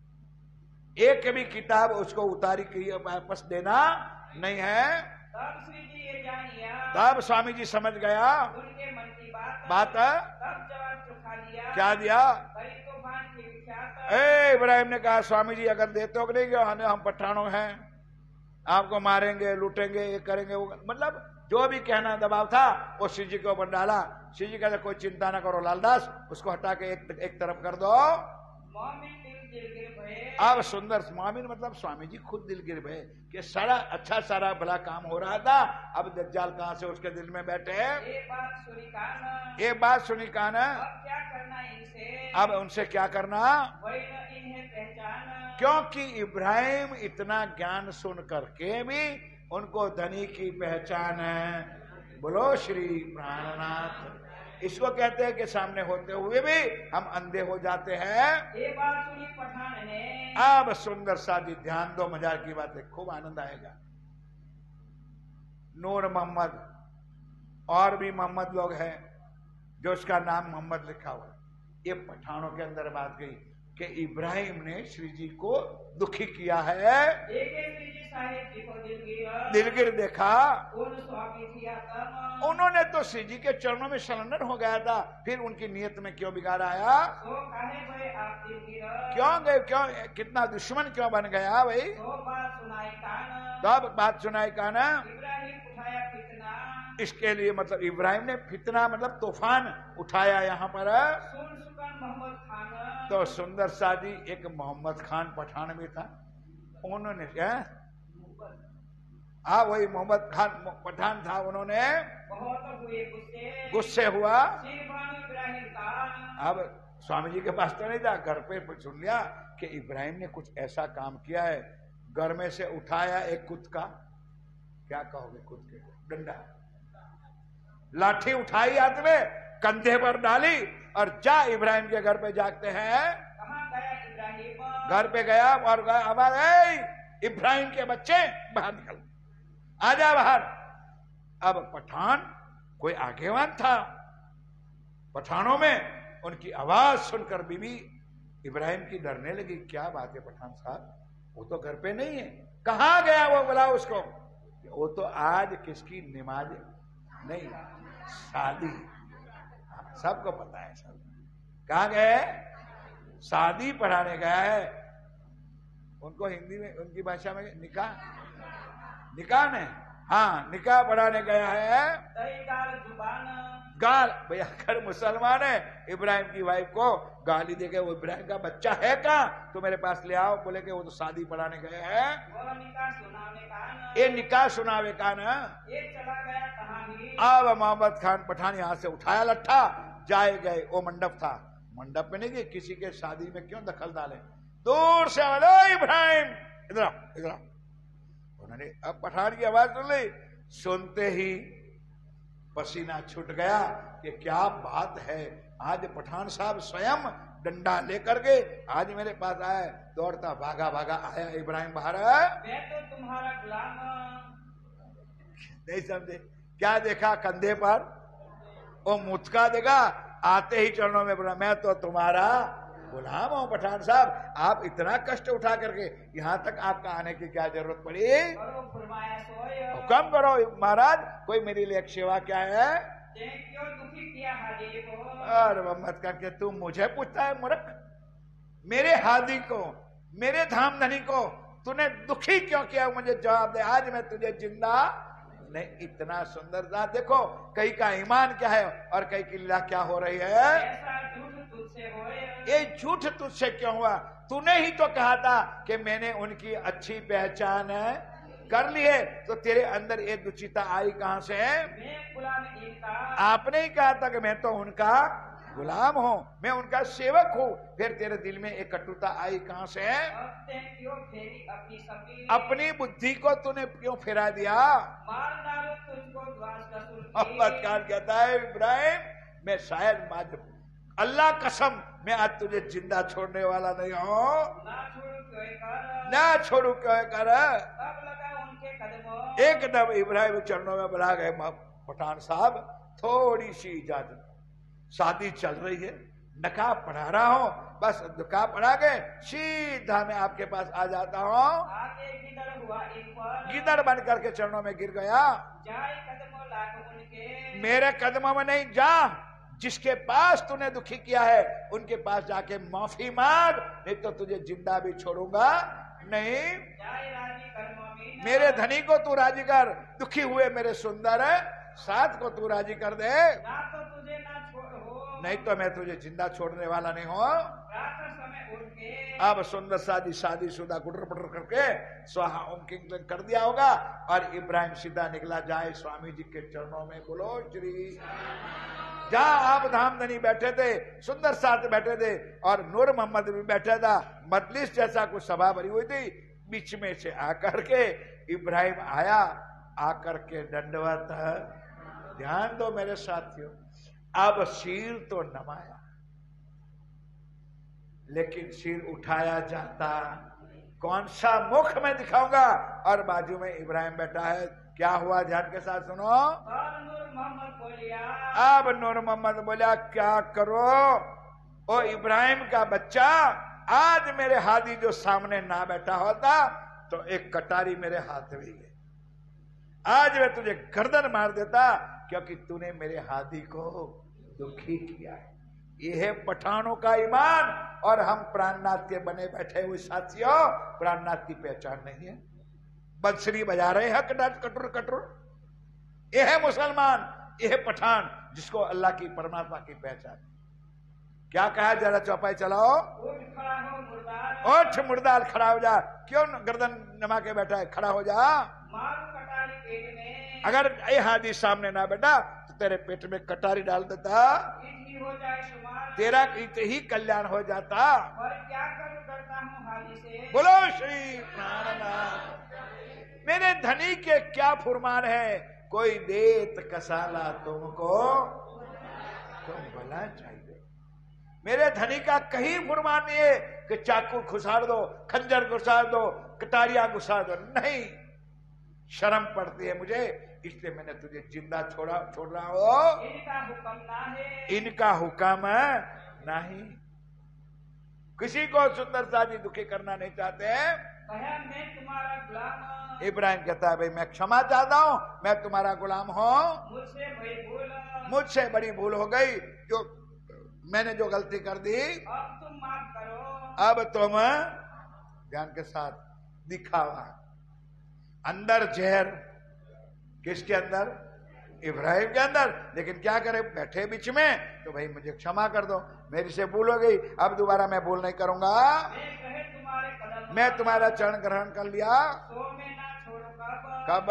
एक भी किताब उसको उतारी की वापस देना नहीं है। तब स्वामी जी समझ गया बात, क्या दिया। इब्राहिम ने कहा स्वामी जी अगर देते हो नहीं, हम पठानों हैं, आपको मारेंगे, लूटेंगे, ये करेंगे, वो, मतलब जो भी कहना दबाव था वो श्री जी के ऊपर डाला। श्री जी कहते कोई चिंता ना करो लालदास, उसको हटा के एक तरफ कर दो। अब सुंदर मोमिन मतलब स्वामी जी खुद दिल गिर गए कि सारा अच्छा सारा भला काम हो रहा था, अब दज्जाल कहां से उसके दिल में बैठे। ये बात सुनी काना, अब उनसे क्या करना। क्योंकि इब्राहिम इतना ज्ञान सुन करके भी उनको धनी की पहचान है। बोलो श्री प्राणनाथ। इसको कहते हैं कि सामने होते हुए भी हम अंधे हो जाते हैं। ये बात सुनी पठान ने, अब सुंदर सादी ध्यान दो, मजाक की बात है, खूब आनंद आएगा। नूर मोहम्मद और भी मोहम्मद लोग हैं जो उसका नाम मोहम्मद लिखा हुआ। ये पठानों के अंदर बात गई कि इब्राहिम ने श्री जी को दुखी किया है। दिलगिर देखा, उन्होंने तो श्री जी के चरणों में सरेंडर हो गया था, फिर उनकी नियत में क्यों बिगाड़ आया। क्यों गए, क्यों कितना दुश्मन क्यों बन गया भाई। तब बात सुनाई काना, इसके लिए मतलब इब्राहिम ने फितना मतलब तूफान उठाया यहाँ पर। तो सुंदर सादी एक मोहम्मद खान पठान भी था, उन्होंने वही मोहम्मद खान पठान था, उन्होंने गुस्से हुआ। अब स्वामी जी के पास तो नहीं था, घर पे सुन लिया कि इब्राहिम ने कुछ ऐसा काम किया है। घर में से उठाया एक कुत्ता, क्या कहोगे, कुत्ते डंडा, लाठी उठाई हाथ में, कंधे पर डाली और जा इब्राहिम के घर पे जाते हैं। घर पे गया और आवाज, इब्राहिम के बच्चे बाहर निकल, आजा बाहर। अब पठान कोई आगेवान था पठानों में, उनकी आवाज सुनकर बीबी इब्राहिम की डरने लगी। क्या बात है पठान साहब, वो तो घर पे नहीं है, कहां गया वो, बुलाओ उसको। वो तो आज किसकी नमाज नहीं, शादी, सबको पता है सब। कहां गए, शादी पढ़ाने गया है। उनको हिंदी में, उनकी भाषा में निकाह, निकाह ने, हाँ निकाह पढ़ाने गया है। गाल भैया, अगर मुसलमान है इब्राहिम की वाइफ को गाली देके, वो इब्राहिम का बच्चा है कहाँ, तो मेरे पास ले आओ। बोले कि वो तो शादी पढ़ाने गए हैं, ये निकाह सुनावे का ना। अब मोहम्मद खान पठान यहां से उठाया लट्ठा, जाए गए। वो मंडप था, मंडप में नहीं गए, किसी के शादी में क्यों दखल डाले, दूर से आवाज, इब्राहिम इधर आओ, इधर आओ। उन्होंने अब पठान की आवाज सुन ली, सुनते ही पसीना छूट गया कि क्या बात है, आज पठान साहब स्वयं डंडा लेकर के आज मेरे पास आए। दौड़ता भागा भागा आया इब्राहिम बाहर, मैं तो तुम्हारा गुलाम। नहीं समझे, क्या देखा कंधे पर, वो मुस्का देगा, आते ही चरणों में बोला, मैं तो तुम्हारा गुलाम हूं पठान साहब, आप इतना कष्ट उठा करके यहाँ तक आपका आने की क्या जरूरत पड़ी, हुक्म करो महाराज, कोई मेरे लिए एक सेवा क्या है। क्यों दुखी किया हादी को, और मोहम्मद करके तू मुझे पूछता है मूर्ख, मेरे हादी को, मेरे धामधनी को तूने दुखी क्यों किया, मुझे जवाब दे, आज मैं तुझे जिंदा नहीं। इतना सुंदर था, देखो कई का ईमान क्या है और कई की लीला क्या हो रही है। ये झूठ तुझसे क्यों हुआ, तूने ही तो कहा था कि मैंने उनकी अच्छी पहचान कर ली है, तो तेरे अंदर ये दुचिता आई कहां से है। आपने ही कहा था कि मैं तो उनका गुलाम हूं, मैं उनका सेवक हूं, फिर तेरे दिल में एक कटुता आई कहां से है। अपनी बुद्धि को तूने क्यों फिरा दिया। मोहम्मद खान कहता है, इब्राहिम मैं शायद अल्लाह कसम मैं आज तुझे जिंदा छोड़ने वाला नहीं हूं, ना छोड़ू क्यों कर। एकदम इब्राहिम चरणों में बुला गए, पठान साहब थोड़ी सी इजाजत, शादी चल रही है, निकाह पढ़ा रहा हूं, बस निकाह पढ़ा के सीधा मैं आपके पास आ जाता हूं। गिदड़ बन करके चरणों में गिर गया, मेरे कदमों में नहीं जा, जिसके पास तूने दुखी किया है उनके पास जाके माफी मांग, नहीं तो तुझे जिंदा भी छोड़ूंगा नहीं। मेरे धनी को तू राजी कर, दुखी हुए मेरे सुंदर साथ को तू राजी कर दे, नहीं तो मैं तुझे जिंदा छोड़ने वाला नहीं हूं। अब सुंदर शादी शुदा गुटर पटर करके स्वाहा ओम किंग कर दिया होगा, और इब्राहिम सीधा निकला जाए स्वामी जी के चरणों में। बोलो श्री, जहां आप धामधनी बैठे थे, सुंदर साथ बैठे थे, और नूर मोहम्मद भी बैठा था, मजलिस जैसा कुछ सभा भरी हुई थी, बीच में से आकर के इब्राहिम आया, आकर के दंडवत, ध्यान दो मेरे साथियों, अब सिर तो नमाया, लेकिन सिर उठाया जाता कौन सा मुख में दिखाऊंगा, और बाजू में इब्राहिम बैठा है। क्या हुआ, ध्यान के साथ सुनो। अब नूर मोहम्मद बोला, क्या करो, ओ इब्राहिम का बच्चा, आज मेरे हादी जो सामने ना बैठा होता तो एक कटारी मेरे हाथ में है, आज मैं तुझे गर्दन मार देता, क्योंकि तूने मेरे हादी को दुखी किया है। यह है पठानों का ईमान, और हम प्राणनाथ के बने बैठे हुए साथियों, प्राणनाथ की पहचान नहीं है, बंसरी बजा रहे हैं कटुर कटुर। यह है मुसलमान, यह है पठान, जिसको अल्लाह की परमात्मा की पहचान। क्या कहा, जरा चौपाई चलाओ, उठ मुर्दार, खड़ा हो जा, क्यों गर्दन नमा के बैठा है, खड़ा हो जा। अगर ये हादी सामने ना बैठा तो तेरे पेट में कटारी डाल देता, तेरा ही कल्याण हो जाता। और क्या करता हूँ हादी से, बोलो श्री नारायण। मेरे धनी के क्या फुरमान है, कोई देत कसाला तुमको तुम भला चाहिए। मेरे धनी का कहीं फुरमान नहीं है कि चाकू घुसाड़ दो, खंजर घुसाड़ दो, कटारियां घुसाड़ दो, नहीं, शर्म पड़ती है मुझे, इसलिए मैंने तुझे जिंदा छोड़ रहा हूं। इनका हुक्म ना है, इनका हुक्म नहीं। किसी को सुंदर सा जी दुखी करना नहीं चाहते हैं। कहा मैं तुम्हारा गुलाम, इब्राहिम कहता है भाई मैं क्षमा चाहता हूं, मैं तुम्हारा गुलाम हूं, मुझसे बड़ी भूल हो गई, जो मैंने जो गलती कर दी, अब तुम माफ करो। अब तुम ध्यान के साथ दिखावा, अंदर जहर, किसके अंदर? इब्राहिम के अंदर, लेकिन क्या करे, बैठे बीच में, तो भाई मुझे क्षमा कर दो, मेरी से भूल हो गई, अब दोबारा मैं भूल नहीं करूंगा, मैं तुम्हारा चरण ग्रहण कर लिया। कब?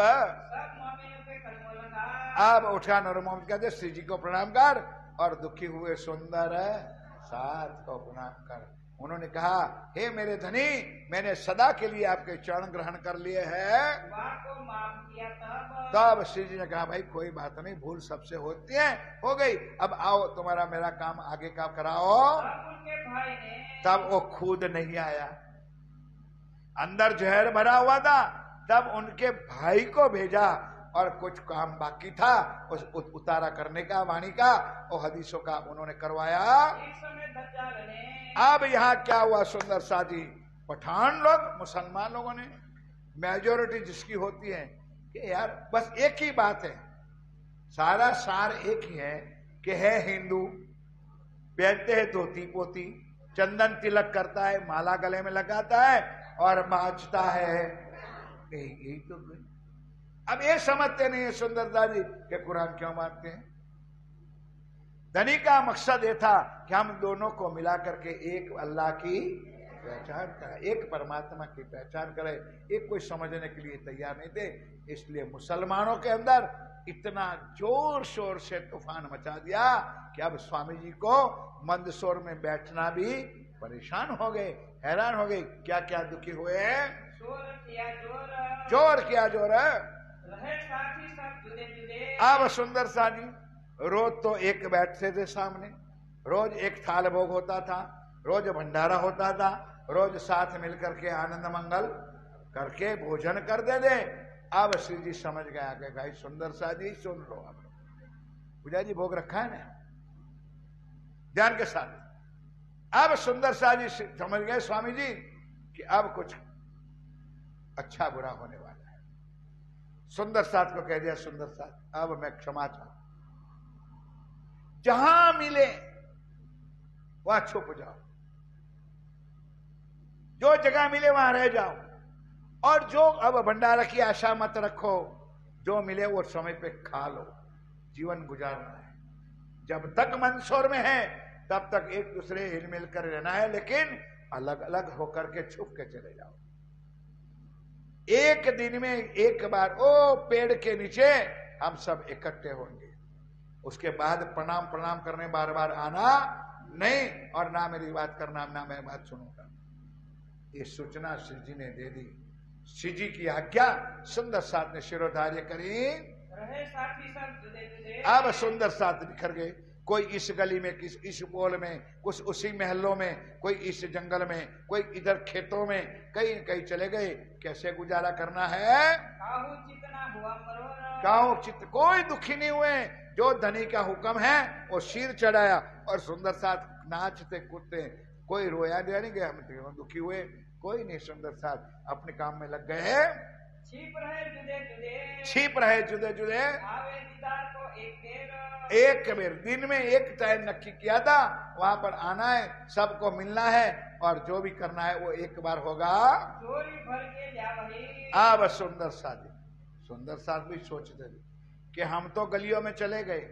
अब उठा नूर मोहम्मद कहते श्री जी को प्रणाम कर और दुखी हुए सुंदर साथ को प्रणाम कर। उन्होंने कहा हे मेरे धनी, मैंने सदा के लिए आपके चरण ग्रहण कर लिए हैं। तब श्री जी ने कहा भाई कोई बात नहीं, भूल सबसे होती है, हो गई, अब आओ तुम्हारा मेरा काम आगे का कराओ। तब वो खुद नहीं आया, अंदर जहर भरा हुआ था, तब उनके भाई को भेजा और कुछ काम बाकी था उस उतारा करने का, वाणी का और हदीसों का उन्होंने करवाया। अब यहाँ क्या हुआ सुंदर सा जी, पठान लोग, मुसलमान लोगों ने, मेजोरिटी जिसकी होती है कि यार बस एक ही बात है, सारा सार एक ही है कि है हिंदू, पहनते हैं धोती पोती, चंदन तिलक करता है, माला गले में लगाता है और नाचता है, यही तो। अब ये समझते नहीं है सुंदरता जी कि कुरान क्यों मानते हैं। धनी का मकसद ये था कि हम दोनों को मिला करके एक अल्लाह की पहचान करें, एक परमात्मा की पहचान करें, एक कोई समझने के लिए तैयार नहीं थे। इसलिए मुसलमानों के अंदर इतना जोर शोर से तूफान मचा दिया कि अब स्वामी जी को मंदसौर में बैठना भी परेशान हो गए, हैरान हो गए, क्या क्या दुखी हुए हैं। जोर किया जोर है। अब सुंदर सा जी रोज तो एक बैठते थे सामने, रोज एक थाल भोग होता था, रोज भंडारा होता था, रोज साथ मिलकर के आनंद मंगल करके भोजन कर दे दे। अब श्री जी समझ गया कि भाई सुंदर सा जी सुन लो, अब पूजा जी भोग रखा है ना, ध्यान के साथ। अब सुंदर सा जी समझ गए स्वामी जी कि अब कुछ अच्छा बुरा होने वाला है। सुंदर साथ को कह दिया, सुंदर साथ अब मैं क्षमा चाहता, जहां मिले वहां छुप जाओ, जो जगह मिले वहां रह जाओ, और जो अब भंडारा की आशा मत रखो, जो मिले वो समय पे खा लो, जीवन गुजारना है। जब तक मंदसौर में है तब तक एक दूसरे हिल मिल कर रहना है, लेकिन अलग अलग होकर के छुप के चले जाओ। एक दिन में एक बार ओ पेड़ के नीचे हम सब इकट्ठे होंगे, उसके बाद प्रणाम प्रणाम करने बार बार आना नहीं, और ना मेरी बात करना, ना मैं बात सुनूंगा। ये सूचना श्री जी ने दे दी। श्री जी की आज्ञा सुंदर साथ ने शिरोधार्य करी। अब सुंदर साथ बिखर गए, कोई इस गली में, किस इस पोल में, कुछ उसी महलों में, कोई इस जंगल में, कोई इधर खेतों में, कहीं कहीं चले गए। कैसे गुजारा करना है, काहू चित्त, कोई दुखी नहीं हुए। जो धनी का हुक्म है वो सिर चढ़ाया और सुंदर साथ नाचते कूदते, कोई रोया दिया नहीं गया, हम दुखी हुए कोई नहीं। सुंदर साथ अपने काम में लग गए, छिप रहे जुदे जुदे। एक बेर दिन में एक टाइम नक्की किया था, वहां पर आना है, सबको मिलना है, और जो भी करना है वो एक बार होगा। अब सुंदर साथ भी सोचते थे कि हम तो गलियों में चले गए,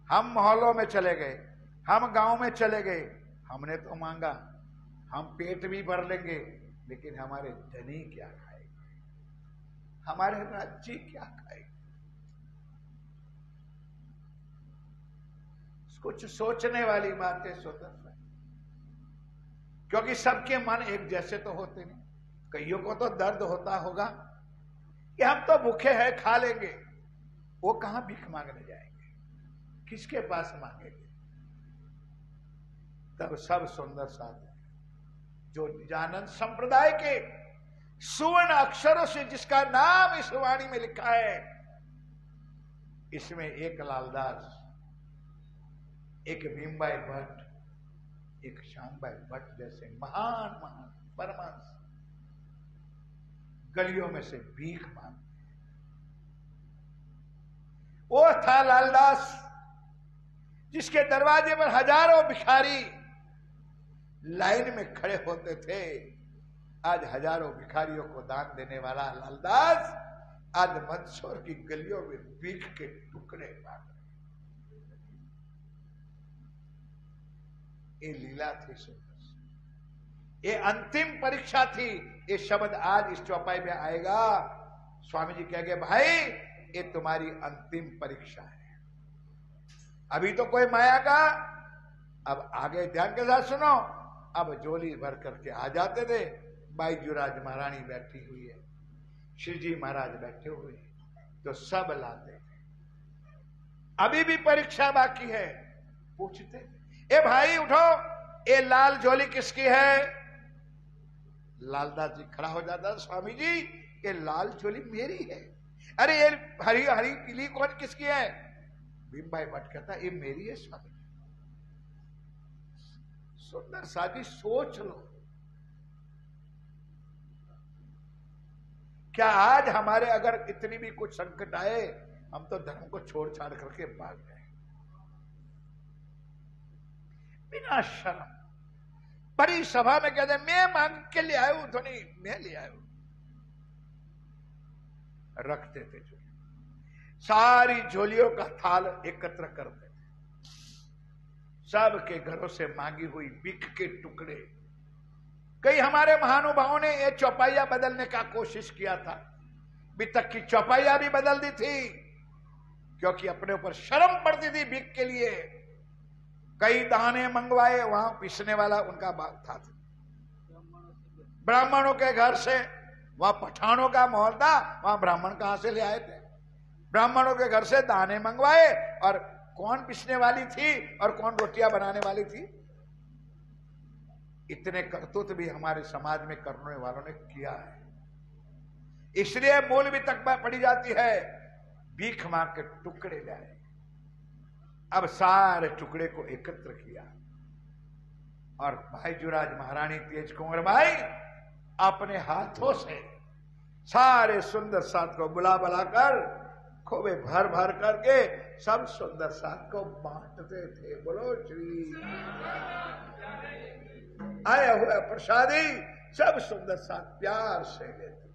हम मोहल्लों में चले गए, हम गांव में चले गए, हमने तो मांगा, हम पेट भी भर लेंगे, लेकिन हमारे धनी क्या खाएंगे, हमारे राज्य क्या खाएंगे। कुछ सोचने वाली बात है स्वतंत्र, क्योंकि सबके मन एक जैसे तो होते नहीं। कईयों को तो दर्द होता होगा कि हम तो भूखे हैं, खा लेंगे, वो कहां भीख मांगने जाएंगे, किसके पास मांगेंगे। तब सब सुंदर साथ जो निजानंद संप्रदाय के सुवर्ण अक्षरों से जिसका नाम इस वाणी में लिखा है, इसमें एक लालदास, एक भीमबाई भट्ट, एक श्यामबाई भट्ट जैसे महान महान परमहंस गलियों में से भीख मांगते। वो था लालदास जिसके दरवाजे पर हजारों भिखारी लाइन में खड़े होते थे। आज हजारों भिखारियों को दान देने वाला लालदास आज मंदसौर की गलियों में भीख के टुकड़े मांग रहे। ये लीला थी सुंदर, ये अंतिम परीक्षा थी। ये शब्द आज इस चौपाई में आएगा। स्वामी जी कह गए, भाई ये तुम्हारी अंतिम परीक्षा है। अभी तो कोई माया का, अब आगे ध्यान के साथ सुनो। अब झोली भर करके आ जाते थे। बाईजूराज महारानी बैठी हुई है, श्री जी महाराज बैठे हुए हैं, तो सब लाते थे। अभी भी परीक्षा बाकी है। पूछते, ए भाई उठो, ये लाल झोली किसकी है? लालदास जी खड़ा हो जाता, स्वामी जी ये लाल झोली मेरी है। अरे ये हरी हरी पीली कौन किसकी है? भीमबाई भट्ट कहता, ये मेरी है स्वामी। सुंदर साजी सोच लो, क्या आज हमारे अगर इतनी भी कुछ संकट आए, हम तो धर्म को छोड़ छाड़ करके भाग गए बिना शर्म। बड़ी सभा में कहते, मैं मांग के ले आया हूं, धनी मैं ले आया हूं। रखते थे झोली, सारी झोलियों का थाल एकत्र करते थे। सबके घरों से मांगी हुई बिक के टुकड़े। कई हमारे महानुभावों ने ये चौपाइया बदलने का कोशिश किया था। बितक की चौपाइया भी बदल दी थी, क्योंकि अपने ऊपर शर्म पड़ती थी बिक के लिए। कई दाने मंगवाए, वहां पीसने वाला उनका बात था। ब्राह्मणों के घर से, वहां पठानों का माहौल था, वहां ब्राह्मण कहां से ले आए थे? ब्राह्मणों के घर से दाने मंगवाए, और कौन पीसने वाली थी और कौन रोटियां बनाने वाली थी? इतने करतूत भी हमारे समाज में करने वालों ने किया है। इसलिए मूल भी तक पड़ी जाती है, भीख मांग के टुकड़े लाए। अब सारे टुकड़े को एकत्र किया, और भाई जुराज महारानी तेज कुंवर बाई अपने हाथों से सारे सुंदर साथ को बुला कर खोबे भर भर करके सब सुंदर साथ को बांटते थे। बोलो श्री आया हुआ प्रसादी सब सुंदर साथ प्यार से लेते।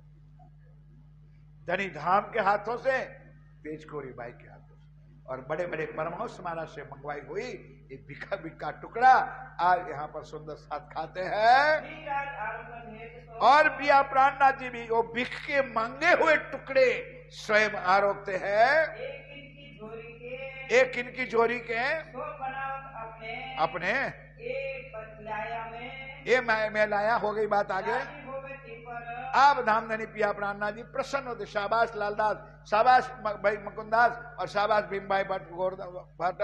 धनी धाम के हाथों से, तेज कोरी बाई के हाथों से, और बड़े बड़े परमहंस महाराज से मंगवाई हुई ये बिका बिका टुकड़ा आज यहाँ पर सुंदर साथ खाते हैं। और पिया प्राणनाथ जी भी वो बिक के मांगे हुए टुकड़े स्वयं आरोपते हैं। एक इनकी झोरी के अपने ये मैं लाया, हो गई बात आगे। अब धामधनी पिया प्राणनाथ जी प्रसन्न होते। शाबाश लालदास, शाबाश भाई मुकुंदास, और शाबाश भीमबाई भट्ट भट्ट।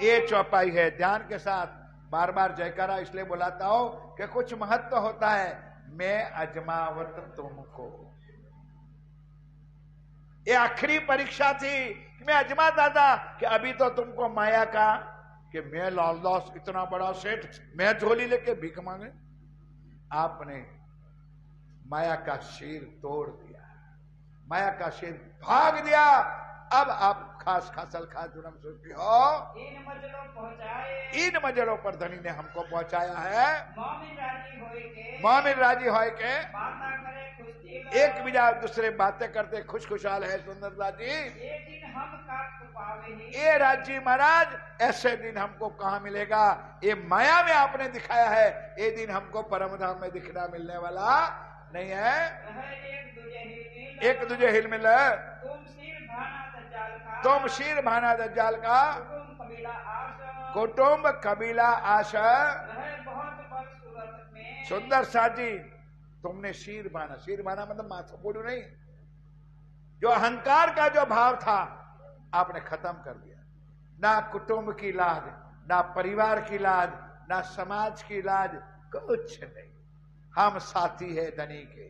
ये चौपाई है। ध्यान के साथ बार बार जयकारा इसलिए बुलाता हूं कि कुछ महत्व होता है। मैं अजमावत तुमको, ये आखिरी परीक्षा थी कि मैं अजमाता था कि अभी तो तुमको माया का, कि मैं लालदास इतना बड़ा सेठ, मैं झोली लेके भीख मांगे। आपने माया का शेर तोड़ दिया, माया का शेर भाग दिया। अब आप खास खासल खास जुनम सोचती हो, इन मजलों पर धनी ने हमको पहुंचाया है। मोमिन राजी होए के एक बिजा दूसरे बातें करते खुश खुशहाल है। सुंदरता जी, ये राजी महाराज ऐसे दिन हमको कहां मिलेगा? ये माया में आपने दिखाया है, ये दिन हमको परम धाम में दिखना मिलने वाला नहीं है। एक दूजे हिल मिल, तुम शीर भाना दज्जाल का कुटुंब कबीला आशा। सुंदर साजी, तुमने शीर भाना मतलब माथा बोलू नहीं, जो अहंकार का जो भाव था आपने खत्म कर दिया। ना कुटुंब की लाज, ना परिवार की लाज, ना समाज की लाज, कुछ नहीं। हम साथी है धनी के,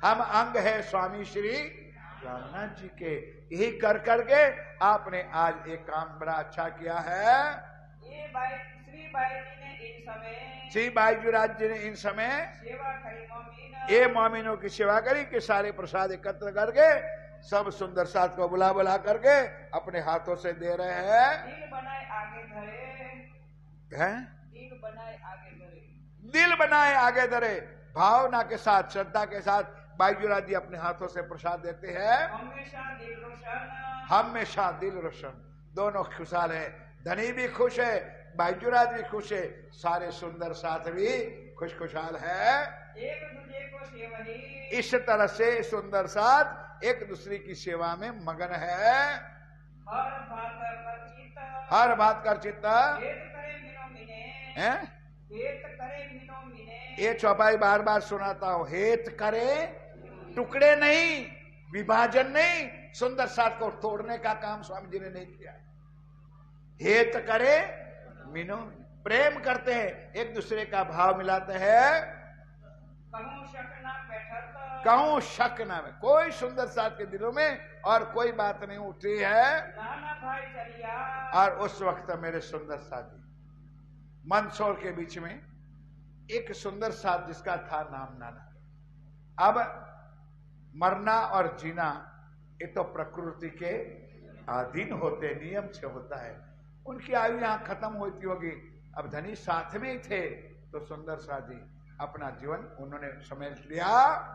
हम अंग है स्वामी श्री रामनाथ जी के। यही कर करके आपने आज एक काम बड़ा अच्छा किया है। श्री बाईजूराज जी ने इन समय ये मोमिनों की सेवा करी कि सारे प्रसाद एकत्र करके सब सुंदर साथ को बुला बुला करके अपने हाथों से दे रहे हैं। दिल बनाए आगे धरे, भावना के साथ श्रद्धा के साथ बाईजूराज जी अपने हाथों से प्रसाद देते हैं। हमेशा दिल रोशन, दोनों खुशहाल है। धनी भी खुश है, बाईजूराज भी खुश है, सारे सुंदर साथ भी खुशहाल है। एक दूसरे को सेवा ही। इस तरह से सुंदर साथ एक दूसरे की सेवा में मगन है। हर बात कर चित्ता है। ये चौपाई बार बार सुनाता हूं। हेत करे, टुकड़े नहीं, विभाजन नहीं, सुंदर साथ को तोड़ने का काम स्वामी जी ने नहीं किया। हेत करे मीनो, प्रेम करते हैं, एक दूसरे का भाव मिलाते हैं। कहूं शक ना में, कोई सुंदर साथ के दिलों में और कोई बात नहीं उठी है। और उस वक्त मेरे सुंदर साथी मंदसौर के बीच में एक सुंदर साथ जिसका था नाम नाना। अब मरना और जीना ये तो प्रकृति के अधीन होते, नियम से होता है। उनकी आयु यहां खत्म होती होगी। अब धनी साथ में ही थे तो सुंदर साथी अपना जीवन उन्होंने समेट लिया।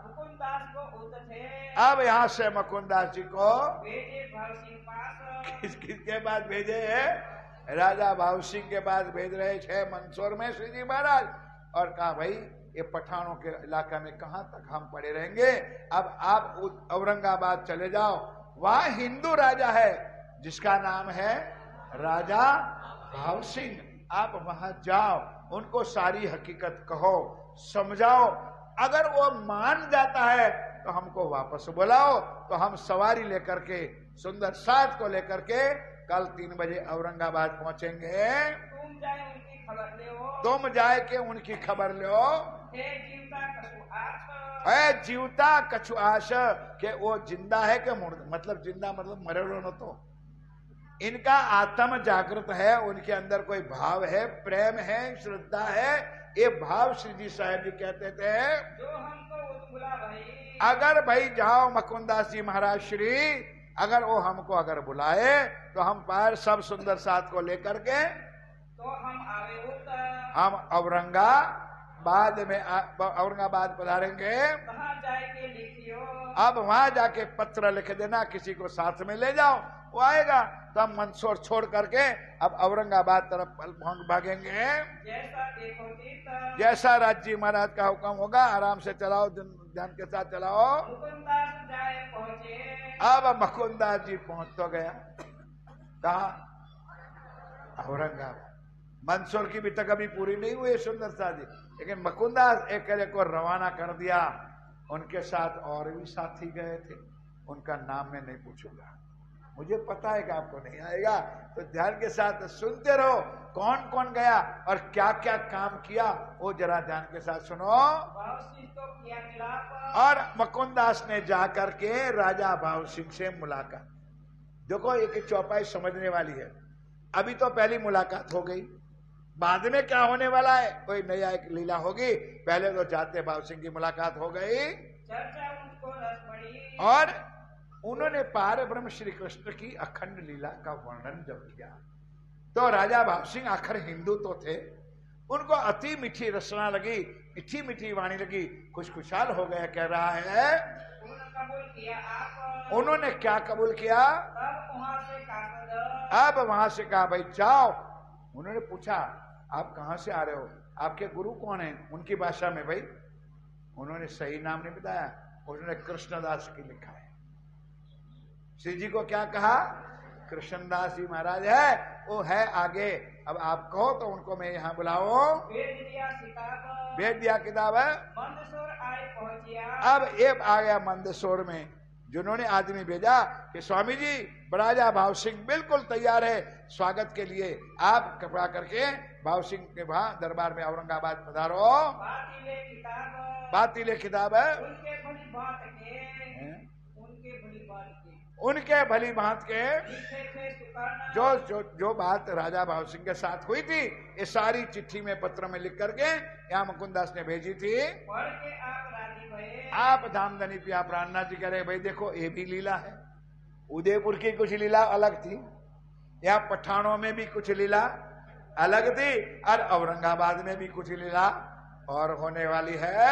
मुकुंदास को थे। अब यहाँ से मुकुंदास जी को भेजे भाव सिंह पास। किसके पास भेजे है? राजा भाव सिंह के पास भेज रहे थे मंदसौर में श्री जी महाराज। और कहा भाई ये पठानों के इलाका में कहां तक हम पड़े रहेंगे, अब आप औरंगाबाद चले जाओ, वहां हिंदू राजा है जिसका नाम है राजा भाव सिंह। आप वहां जाओ, उनको सारी हकीकत कहो, समझाओ। अगर वो मान जाता है तो हमको वापस बुलाओ, तो हम सवारी लेकर के सुंदर साथ को लेकर के कल 3 बजे औरंगाबाद पहुंचेंगे। तुम जाए के उनकी खबर लो। जीवता कछु आश के वो जिंदा है कि मतलब जिंदा मतलब मरे न तो इनका आत्म जागृत है, उनके अंदर कोई भाव है, प्रेम है, श्रद्धा है। ये भाव श्री जी साहब जी कहते थे जो हमको बुला भाई। अगर भाई जाओ मुकुंदास जी महाराज श्री, अगर वो हमको अगर बुलाए तो हम पार सब सुंदर साथ को लेकर के तो हम आवे होता, हम औरंगाबाद पधारेंगे। कहाँ जाके लिखियो। अब वहां जाके पत्र लिख देना, किसी को साथ में ले जाओ, वो आएगा तो हम मंदसौर छोड़ करके अब औरंगाबाद तरफ भागेंगे। जैसा देखोगी जैसा राज जी महाराज का हुक्म होगा, आराम से चलाओ, ध्यान के साथ चलाओ। मुकुंदास जाए पहुंचे। अब मुकुंदास जी पहुंच तो गया, कहा औरंगाबाद। मंदसौर की भी तक अभी पूरी नहीं हुई सुंदर सा जी, लेकिन मुकुंदास एकले को रवाना कर दिया। उनके साथ और भी साथी गए थे, उनका नाम मैं नहीं पूछूंगा, मुझे पता है कि आपको नहीं आएगा, तो ध्यान के साथ सुनते रहो कौन कौन गया और क्या क्या काम किया, वो जरा ध्यान के साथ सुनो। और मुकुंदास ने जाकर के राजा भाव सिंह से मुलाकात। देखो एक चौपाई समझने वाली है। अभी तो पहली मुलाकात हो गई, बाद में क्या होने वाला है कोई नया एक लीला होगी। पहले तो जाते भाव सिंह की मुलाकात हो गई और उन्होंने पार ब्रह्म श्री कृष्ण की अखंड लीला का वर्णन जब किया तो राजा भाव सिंह आखिर हिंदू तो थे, उनको अति मीठी रसना लगी, मीठी मीठी वाणी लगी, खुशहाल हो गया। कह रहा है उन्होंने क्या कबूल किया। अब वहां से कहा भाई जाओ। उन्होंने पूछा आप कहां से आ रहे हो, आपके गुरु कौन है, उनकी भाषा में। भाई उन्होंने सही नाम नहीं बताया, उन्होंने कृष्णदास की लिखा है। श्री जी को क्या कहा, कृष्णदास जी महाराज है, वो है आगे। अब आप कहो तो उनको मैं यहाँ बुलाओ। भेज दिया किताब है। मंदसौर आए पहुंचिया। अब ये आ गया मंदसौर में। जिन्होंने आदमी भेजा कि स्वामी जी राजा भाव सिंह बिल्कुल तैयार है स्वागत के लिए, आप कृपा करके भाव सिंह के वहां दरबार में औरंगाबाद पधारो। बात ले किताब है उनके भली बात के जो बात राजा भाव सिंह के साथ हुई थी, ये सारी चिट्ठी में पत्र में लिख करके यहाँ मुकुंदास ने भेजी थी। आप धामधनी पिया प्राणनाथ जी कह रहे भाई देखो ये भी लीला है, उदयपुर की कुछ लीला अलग थी, यहाँ पठानों में भी कुछ लीला अलग थी, और औरंगाबाद में भी कुछ लीला और होने वाली है।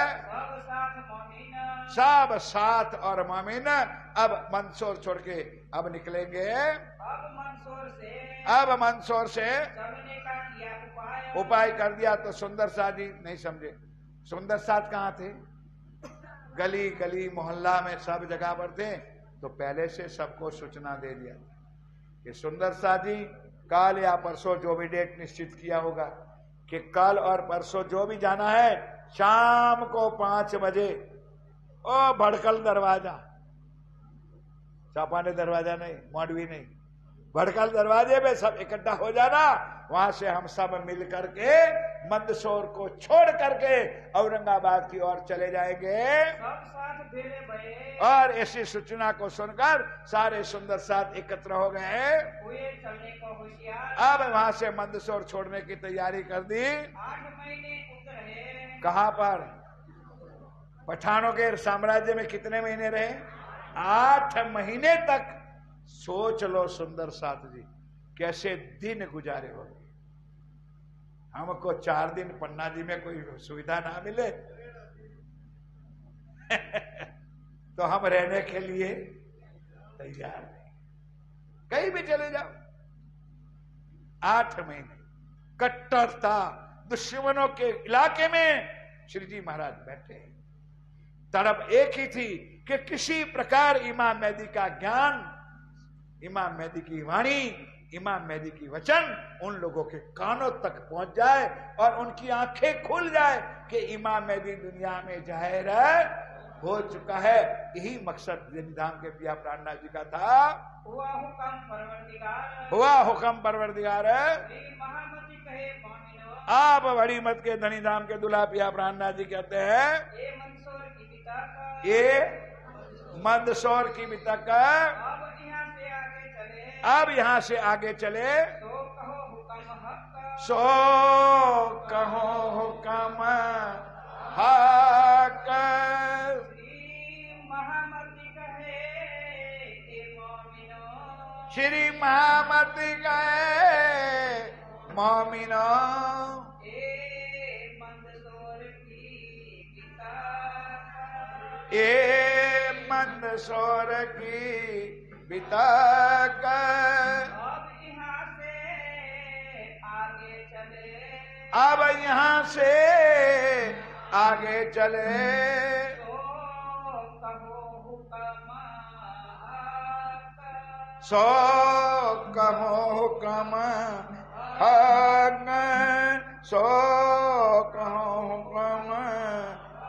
सब साथ और मोमिन अब मंदसौर छोड़ के अब निकलेंगे। अब मंदसौर से उपाय कर दिया तो सुंदर साथ जी नहीं समझे। सुंदर साथ कहाँ थे? गली गली मोहल्ला में सब जगह पर थे, तो पहले से सबको सूचना दे दिया कि सुंदर साथ जी कल या परसों जो भी डेट निश्चित किया होगा कि कल और परसों जो भी जाना है शाम को 5 बजे ओ भड़कल दरवाजा, चापाने दरवाजा नहीं, मौडवी नहीं, भड़कल दरवाजे पे सब इकट्ठा हो जाना। वहां से हम सब मिल करके मंदसौर को छोड़ करके औरंगाबाद की ओर चले जाएंगे। और ऐसी सूचना को सुनकर सारे सुंदर साथ एकत्र हो गए। अब वहां से मंदसौर छोड़ने की तैयारी कर दी। 8 महीने रहे। कहां पर? पठानों के साम्राज्य में कितने महीने रहे? 8 महीने तक। सोच लो सुंदर साथ जी कैसे दिन गुजारे हो। हमको 4 दिन पन्ना जी में कोई सुविधा ना मिले तो हम रहने के लिए तैयार नहीं, कहीं भी चले जाओ। 8 महीने कट्टरता दुश्मनों के इलाके में श्री जी महाराज बैठे। तड़प एक ही थी कि किसी प्रकार इमाम मेहदी का ज्ञान, इमाम मेहदी की वाणी, इमाम मेहदी की वचन उन लोगों के कानों तक पहुंच जाए और उनकी आंखें खुल जाए कि इमाम मेहदी दुनिया में जाहिर हो चुका है। यही मकसद धाम के पिया प्राणनाथ जी का था। हुआ हुक्म परवरदिगार आप बड़ी मत के धनी धाम के दुल्हा पिया प्राणनाथ जी कहते हैं ये मंदसौर की बितक अब यहाँ से आगे चले सो कहो हुक्म हक। श्री महामती गए मोमिनो मंदसौर की बितक। अब यहाँ से आगे चले सो कहो हुक्म हक। सो कहो हुक्म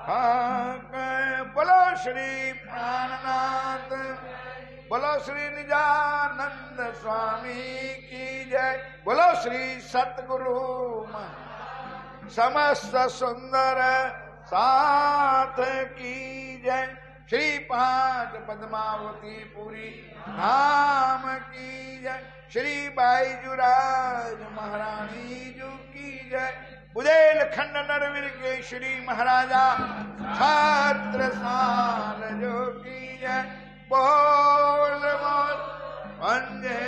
हक। बोलो श्री प्राणनाथ, बोलो श्री निजानंद स्वामी की जय, बोलो श्री सतगुरु समस्त सुंदर साथ की जय। श्री 5 पद्मावती पुरी धाम की जय। श्री बाईजुराज महारानी जू की जय। बुदेलखंड नरवीर के श्री महाराजा छात्र साल जो की जय। बोल बोल वंदे